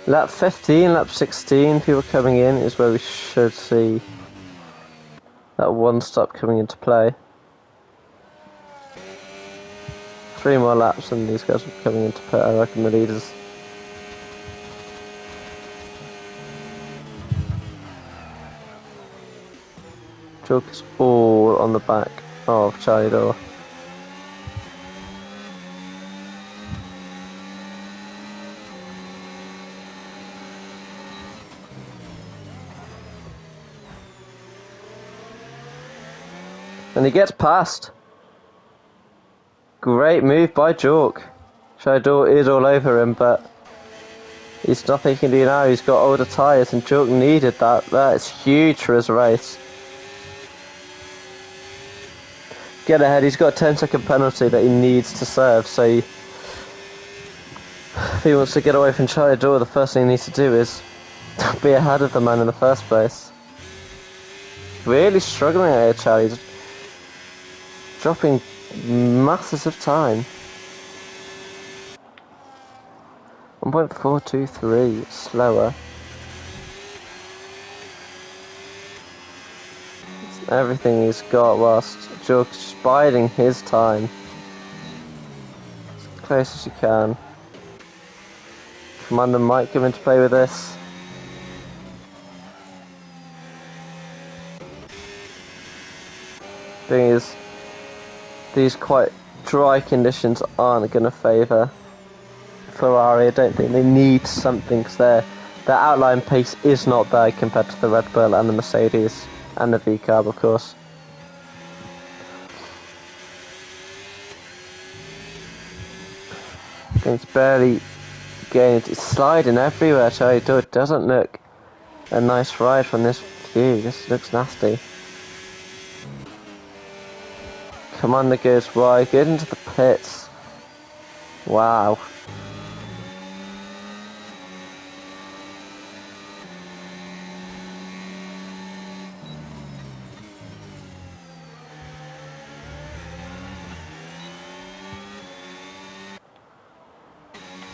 A: Lap 15, lap 16, people coming in is where we should see that one stop coming into play. 3 more laps and these guys will be coming into play, I reckon, the leaders. Joke is all on the back of Charlie Door. And he gets past. Great move by Jork. Shador is all over him, but he's nothing he can do now. He's got older tyres, and Jork needed that. That is huge for his race. Get ahead. He's got a 10-second penalty that he needs to serve. So if he wants to get away from Shador, the first thing he needs to do is be ahead of the man in the first place. Really struggling out here, Charlie. Dropping masses of time. 1.423 slower. It's everything he's got whilst Jork's biding his time. As close as you can. Commander might come into play with this. Thing is, these quite dry conditions aren't going to favour Ferrari. I don't think they need something because their outline pace is not there compared to the Red Bull and the Mercedes and the V-Carb, of course. It's barely getting, it's sliding everywhere, Charlie. It doesn't look a nice ride from this view. This looks nasty. Commander goes wide, get into the pits. Wow.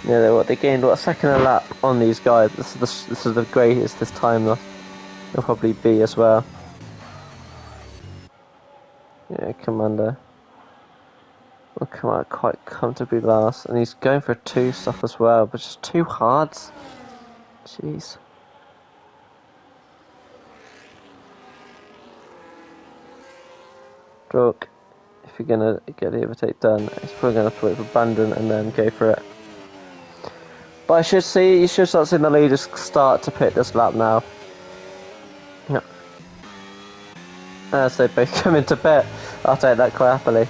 A: Yeah, they gained a second a lap on these guys. This is the greatest this time they'll probably be as well. Yeah, Commander will come out quite comfortably last, and he's going for a 2 stop as well, but just 2 hards. Jeez. Stroke, if you're gonna get the overtake done, he's probably gonna have to wait for Brandon and then go for it. But you should start seeing the leaders start to pit this lap now. Yep. As they both come into pit, I'll take that quite happily.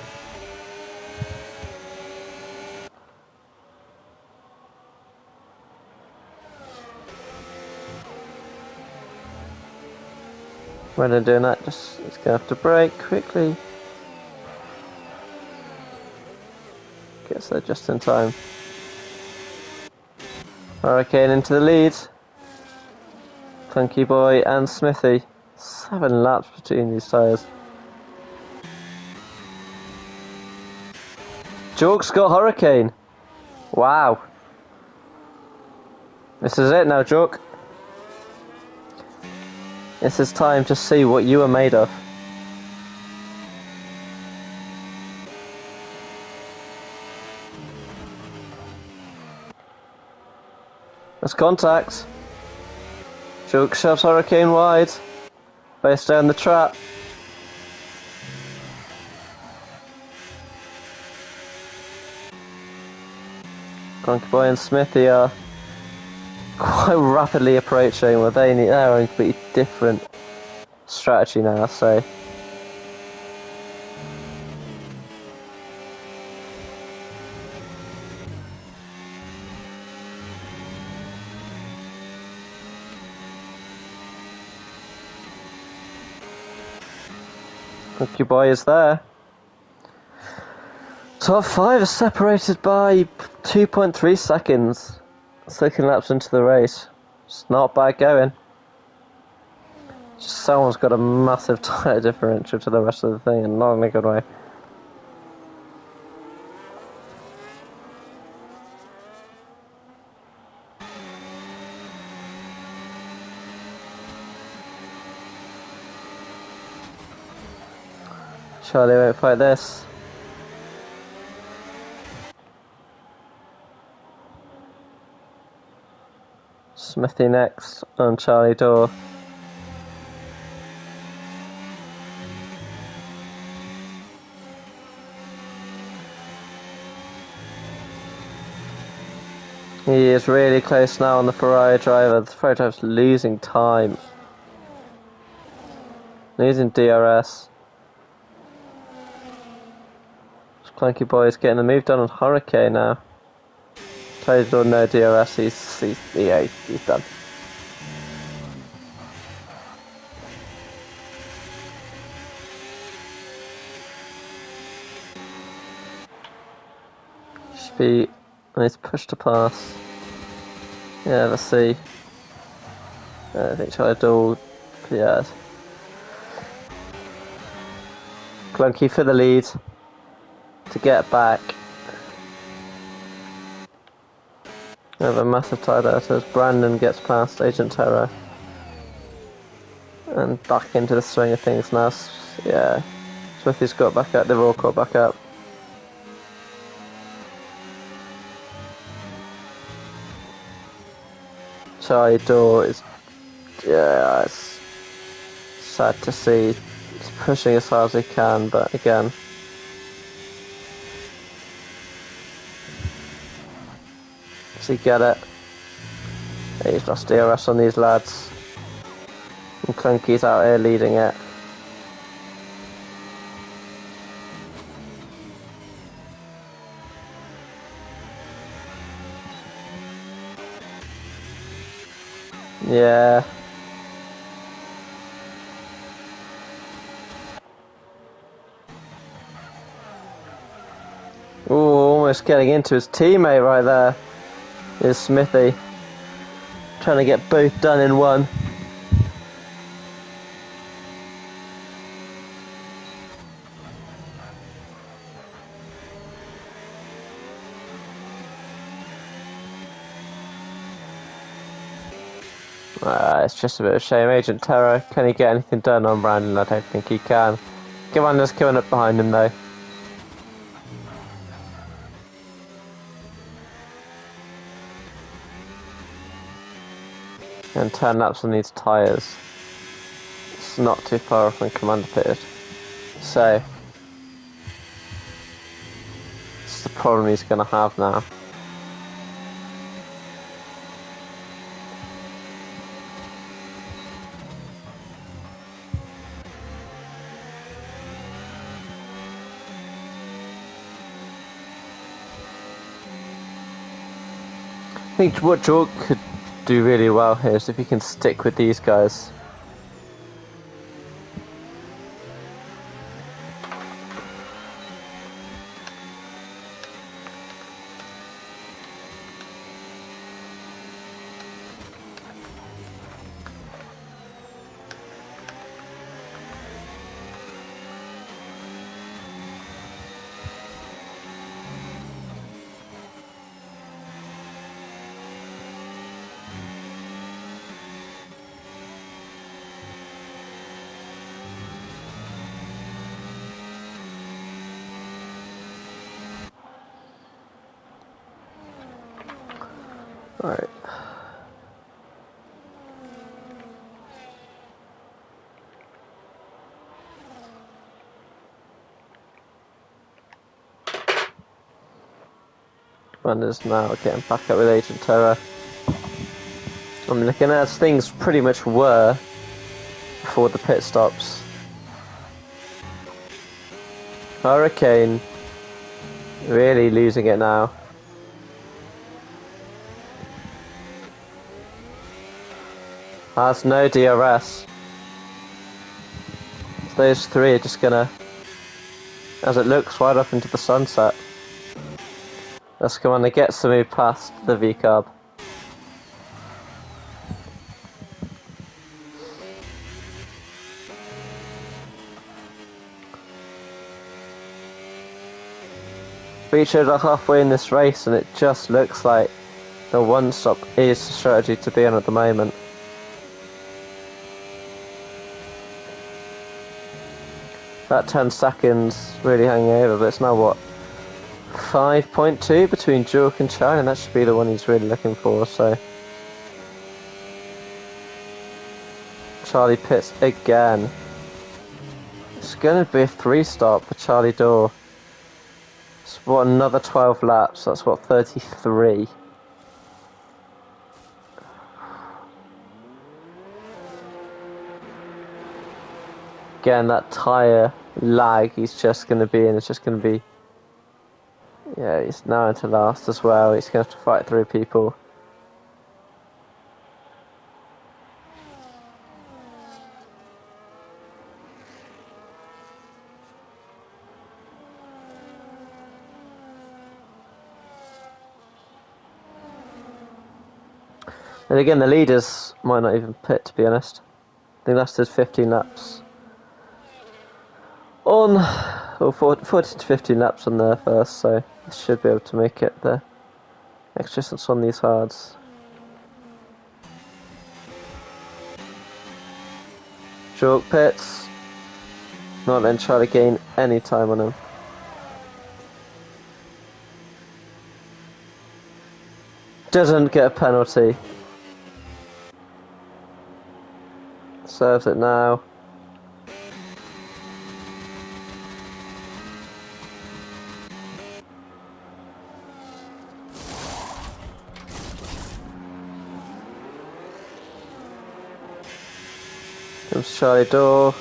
A: When they're doing that, it's gonna have to brake quickly. Gets there just in time. Hurricane into the lead. Clunky Boy and Smithy. 7 laps between these tyres. Jork's got Hurricane. Wow. This is it now, Jork. This is time to see what you are made of. There's contact. Jork shoves Hurricane wide. Both down the trap. Clunky Boy and Smithy are quite rapidly approaching. Well, they're on a completely different strategy now, so. Clunky Boy is there. Top 5 is separated by 2.3 seconds. 13 laps into the race. It's not bad going. Just someone's got a massive tyre differential to the rest of the thing, and not in a good way. Charlie won't fight this. Smithy next on Charlie Door. He is really close now on the Ferrari driver. The Ferrari driver's losing time. Losing DRS. Clunky Boy is getting the move done on Hurricane now. Charlie Door, no DRS. He's done. Should be nice push to pass. Yeah, let's see. I think Charlie Door, yeah. Clunky for the lead to get back. We have a massive tie there as Brandon gets past Agent Terror. And back into the swing of things now. Yeah, Smithy's got back up, they've all got back up. Charlie Door is, yeah, it's sad to see. He's pushing as hard as he can, but again. Does he get it? Yeah, he's lost DRS on these lads. And Clunky's out here leading it. Yeah. Ooh, almost getting into his teammate right there. Is Smithy. Trying to get both done in one. It's just a bit of a shame. Agent Terror, can he get anything done on Brandon? I don't think he can. Commander's coming up behind him though. And 10 laps on these tyres. It's not too far off when Commander pitted. So, it's the problem he's going to have now. I think what Jork could do really well here is if he can stick with these guys. Alright. Commander's now getting back up with Agent Terror. I'm looking as things pretty much were before the pit stops. Hurricane really losing it now. Has no DRS. those three are just gonna, as it looks, right up into the sunset. Let's come on, it gets to move past the V-carb. Reached like halfway in this race, and it just looks like the one stop is the strategy to be on at the moment. That 10 seconds really hanging over, but it's now what? 5.2 between Jork and Charlie, and that should be the one he's really looking for, so. Charlie pits again. It's going to be a 3-stop for Charlie Dorr. It's what, another 12 laps, that's what, 33. Again, that tyre lag he's just going to be in, it's just going to be... Yeah, he's now into last as well, he's going to have to fight through people. And again, the leaders might not even pit, to be honest. I think that's just 15 laps. On, well, 40 to 15 laps on there first, so they should be able to make it the extra distance on these hards. Jork pits. Not then try to gain any time on him. Doesn't get a penalty. Serves it now. Comes Charlie Dorr.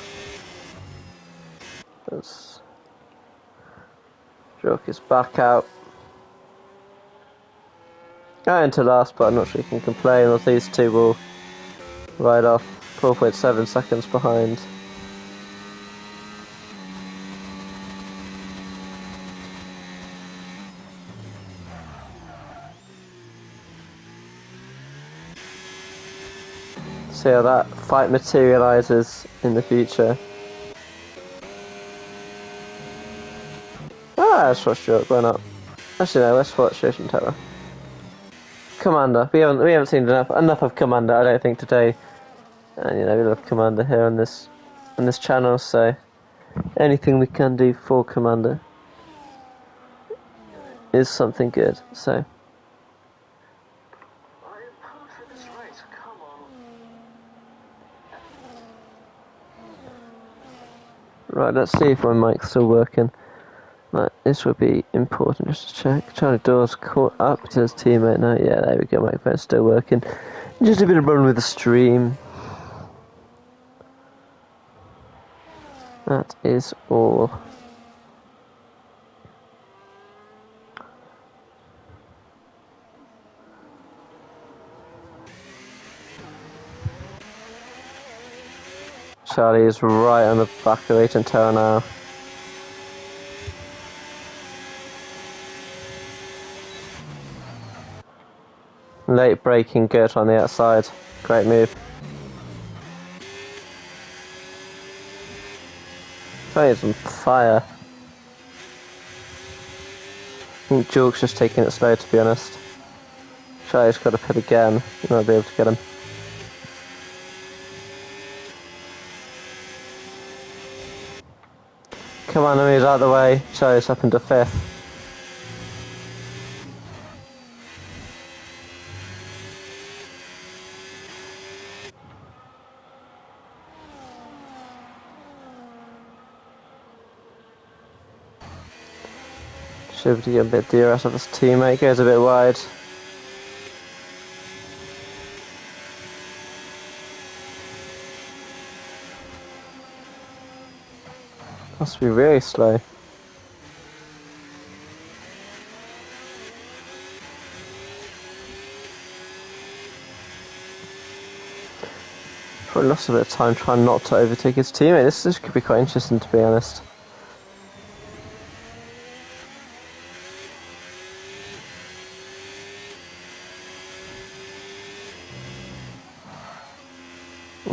A: Jork is back out. Into last, but I'm not sure you can complain. Well, these two will ride off 4.7 seconds behind. See how that fight materialises in the future. Let's watch Jork run up. Actually no, let's watch Ocean Terror. Commander. We haven't seen enough of Commander, I don't think, today. And you know, we love Commander here on this channel, so anything we can do for Commander is something good. So right, let's see if my mic's still working. Right, this would be important just to check. Charlie Dorr's caught up to his teammate now. Yeah, there we go, microphone's still working. Just a bit of problem with the stream. That is all. Charlie is right on the back of Agent Terror now. Late braking good on the outside. Great move. Charlie's on fire. I think Jork's just taking it slow, to be honest. Charlie's got to pit again. You might be able to get him. Come on, moves out of the way. Charlie's up into 5th. Should be a bit DRS of his teammate, goes a bit wide. Must be really slow. Probably lost a bit of time trying not to overtake his teammate. This could be quite interesting, to be honest.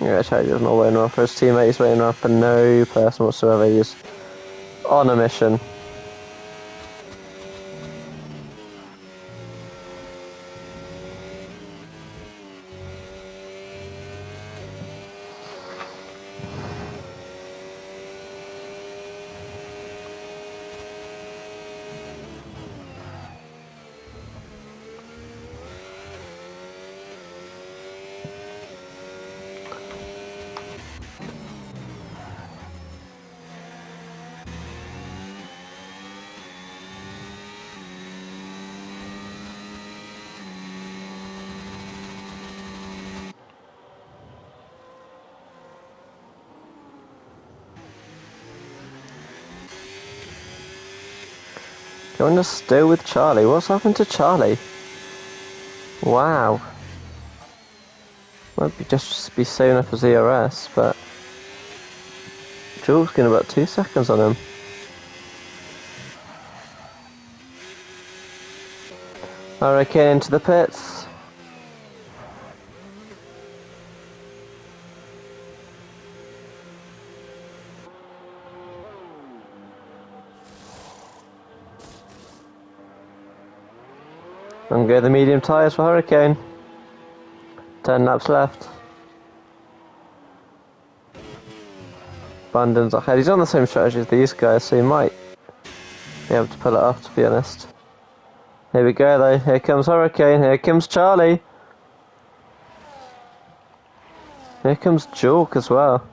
A: Yeah, Charlie's not waiting around for his teammate. He's waiting around for no person whatsoever. He's on a mission. Going to still with Charlie. What's happened to Charlie? Wow. Might be just be saving up his ERS, but Jules getting about 2 seconds on him. Hurricane into the pits. And go the medium tyres for Hurricane. 10 laps left. Bandon's ahead. He's on the same strategy as these guys, so he might be able to pull it off, to be honest. Here we go though. Here comes Hurricane. Here comes Charlie. Here comes Jork as well.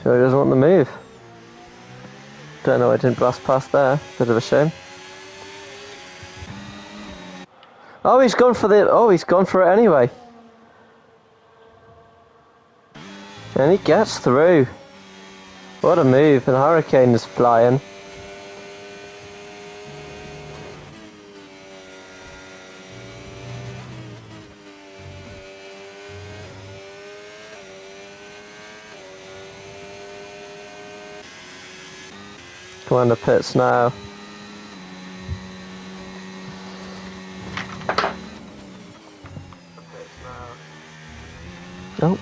A: Sure he doesn't want the move. Don't know why I didn't blast past there. Bit of a shame. Oh, he's gone for the. Oh, he's gone for it anyway. And he gets through. What a move! And Hurricane is flying. Come on the pits now. Oh.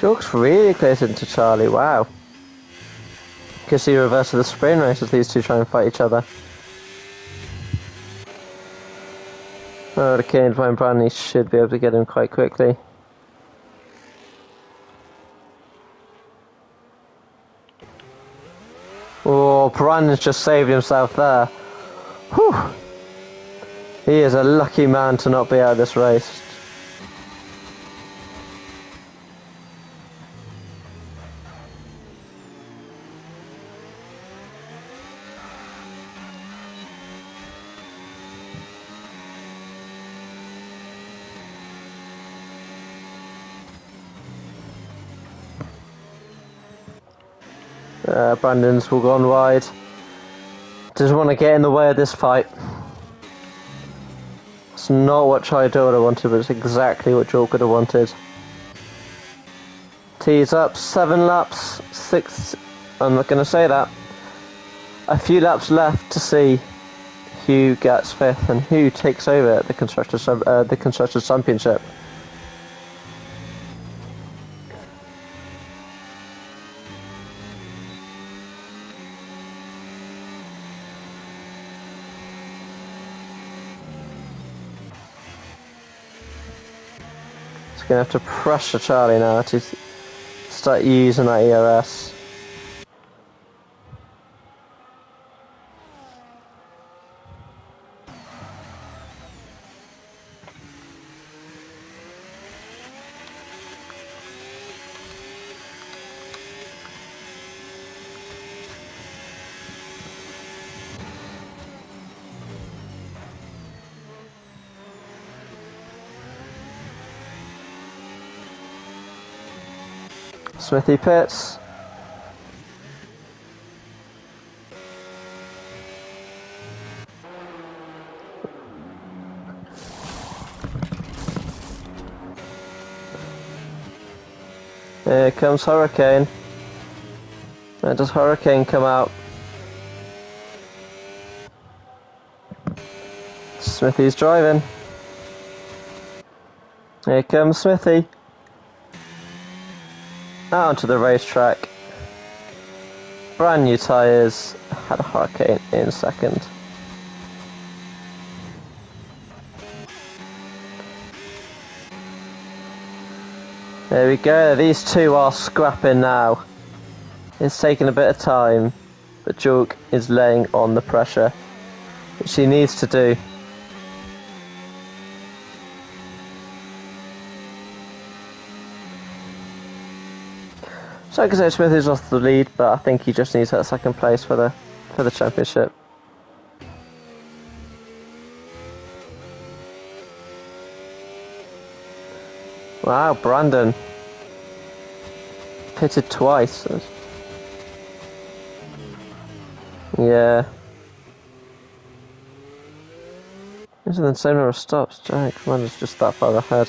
A: Jork's really close into Charlie, wow. Can see reverse of the sprint race as these two try and fight each other. Oh, the Kane Vine Brandy should be able to get him quite quickly. Oh, Brandon's just saved himself there. Whew. He is a lucky man to not be out of this race. Brandon's will go on wide. Doesn't want to get in the way of this fight. It's not what Charlie would have wanted, but it's exactly what Jork would have wanted. Tees up, 7 laps, 6, I'm not going to say that. A few laps left to see who gets 5th and who takes over the Constructors Championship. He's going to have to pressure Charlie now to start using that ERS. Smithy pits. Here comes Hurricane. Where does Hurricane come out? Smithy's driving. Here comes Smithy. Out onto the racetrack. Brand new tyres. Had a Hurricane in second. There we go, these two are scrapping now. It's taking a bit of time, but Jork is laying on the pressure, which he needs to do. So Gazelle Smith is off the lead, but I think he just needs that second place for the championship. Wow, Brandon pitted twice. Yeah. He's in the same number of stops. Jack, Commander's just that far ahead.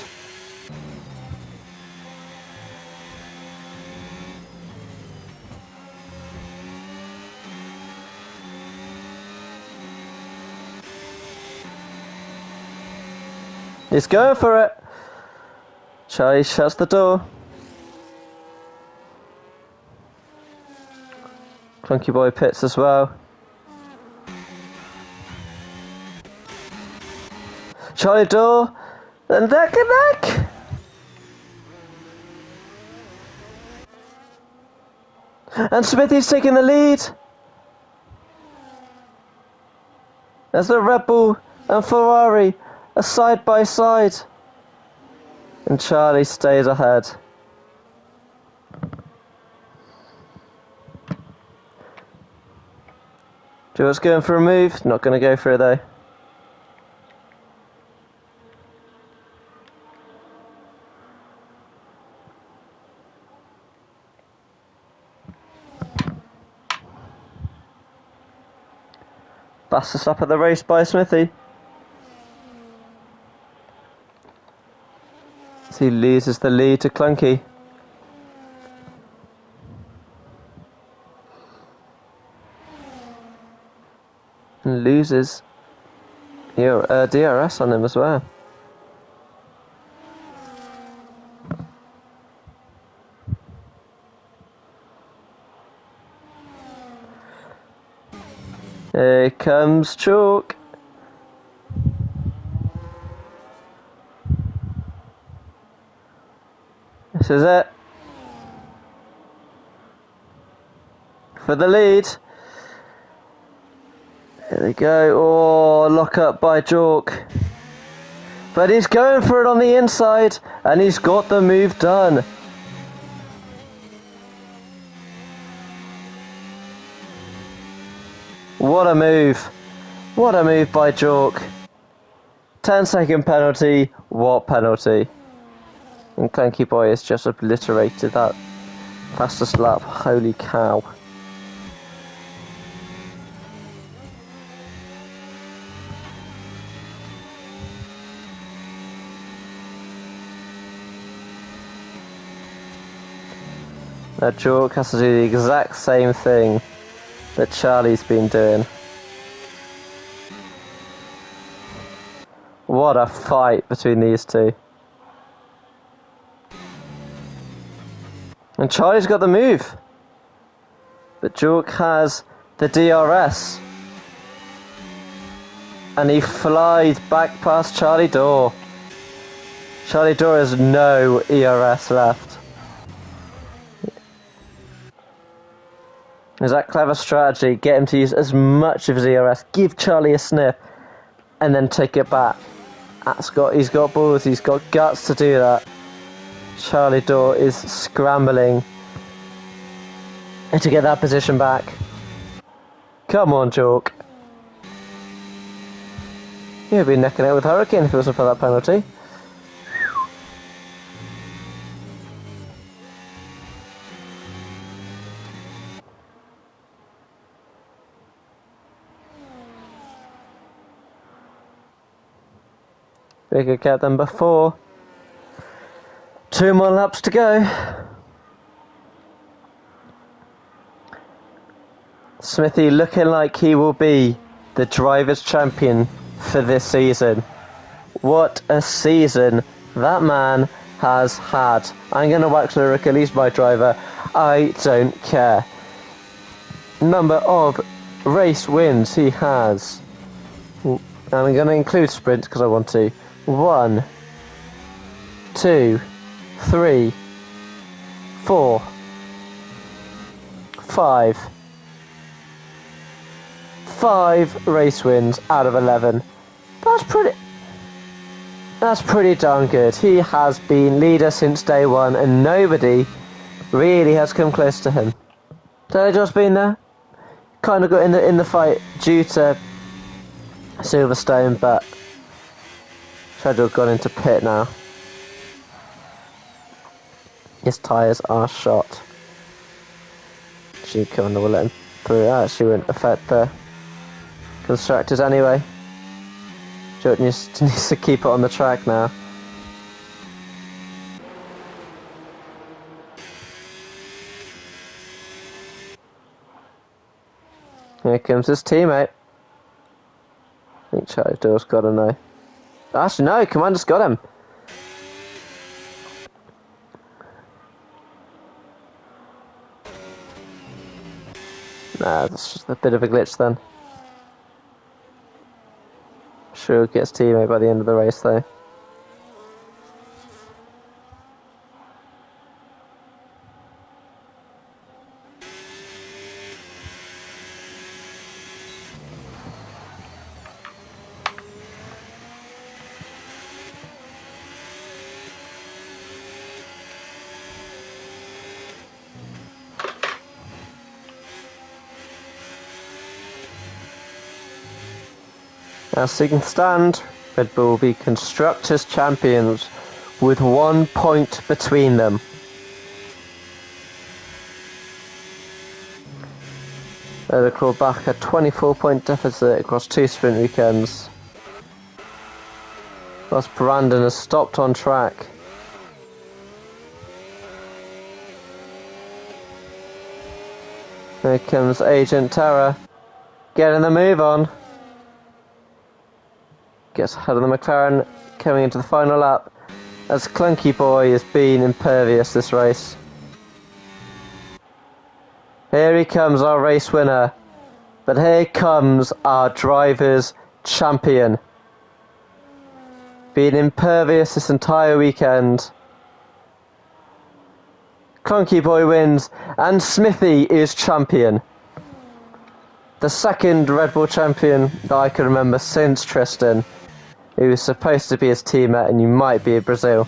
A: He's going for it. Charlie shuts the door. Clunky Boy pits as well. Charlie door, and neck and neck. And Smithy's taking the lead. As the Red Bull and Ferrari are side by side. And Charlie stays ahead. George's going for a move, not going to go for it though. Fastest up at the race by Smithy. As he loses the lead to Clunky. And loses DRS on him as well. Here comes Chalk. This is it. For the lead. Here they go. Oh, lock up by Chalk. But he's going for it on the inside, and he's got the move done. What a move. What a move by Jork. 10-second penalty. What penalty? And Clanky Boy has just obliterated that fastest lap. Holy cow. Now Jork has to do the exact same thing that Charlie's been doing. what a fight between these two. And Charlie's got the move. But Jork has the DRS. And he flies back past Charlie Door. Charlie Door has no ERS left. Is that clever strategy? Get him to use as much of his ERS, give Charlie a sniff, and then take it back. He's got balls, he's got guts to do that. Charlie Door is scrambling to get that position back. Come on, Jork. You'd be necking it with Hurricane if it wasn't for that penalty. Bigger cat than before. 2 more laps to go. Smithy looking like he will be the Drivers' Champion for this season. What a season that man has had. I'm going to wax lyrical, he's my driver. I don't care. Number of race wins he has. And I'm going to include sprints because I want to. 1, 2, 3, 4, 5. 5 race wins out of 11. That's pretty darn good. He has been leader since day one and nobody really has come close to him. So just been there. Kind of got in the fight due to Silverstone, but Treadwell gone into pit now. His tyres are shot. She kind of will let him through. That actually wouldn't affect the constructors anyway. Jordan needs to keep it on the track now. Here comes his teammate. I think Charlie Door's got to know. Actually, no, Commander's got him. Nah, that's just a bit of a glitch then. Sure, he'll get his teammate by the end of the race though. As things stand, Red Bull will be Constructors' Champions with 1 point between them. They'll claw back a 24-point deficit across 2 sprint weekends. Whilst Brandon has stopped on track. Here comes Agent Terror, getting the move on. Gets ahead of the McLaren coming into the final lap as Clunky Boy has been impervious this race. Here he comes, our race winner. But here comes our Drivers' Champion. Being impervious this entire weekend. Clunky Boy wins and Smithy is champion. The second Red Bull champion that I can remember since Tristan. He was supposed to be his teammate and you might be in Brazil.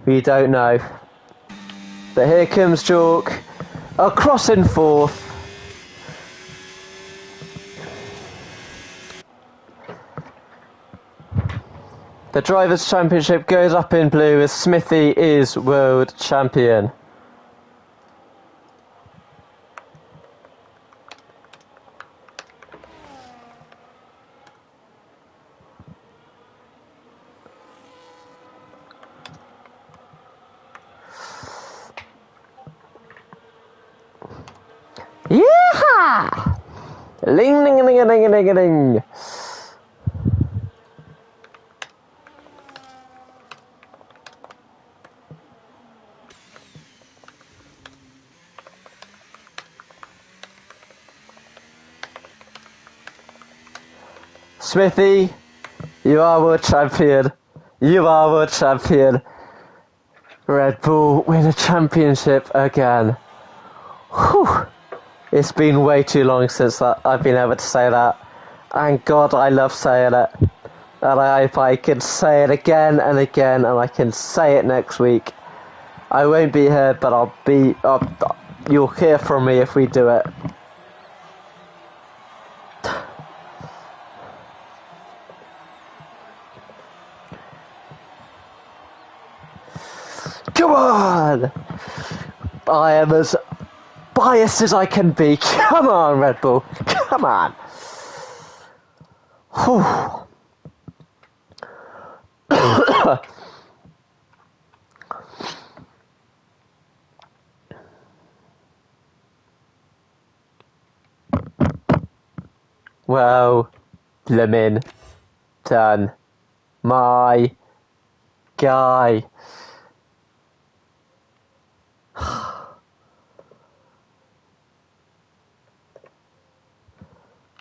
A: We don't know. But here comes Jork. Across in fourth. The Drivers' Championship goes up in blue as Smithy is world champion. Yeah! Ling ling ling ling ling ling. Smithy, you are world champion. You are world champion. Red Bull win a championship again. Whew. It's been way too long since I've been able to say that. And God, I love saying it. And I hope I can say it again and again, and I can say it next week. I won't be here, but you'll hear from me if we do it. Come on! I am as biased as I can be. Come on, Red Bull. Come on. Whew. Well, Lemon, done. My guy.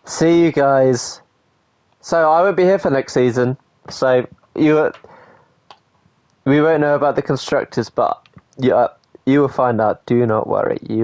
A: See you guys. So I won't be here for next season. So we won't know about the constructors, but you will find out. Do not worry.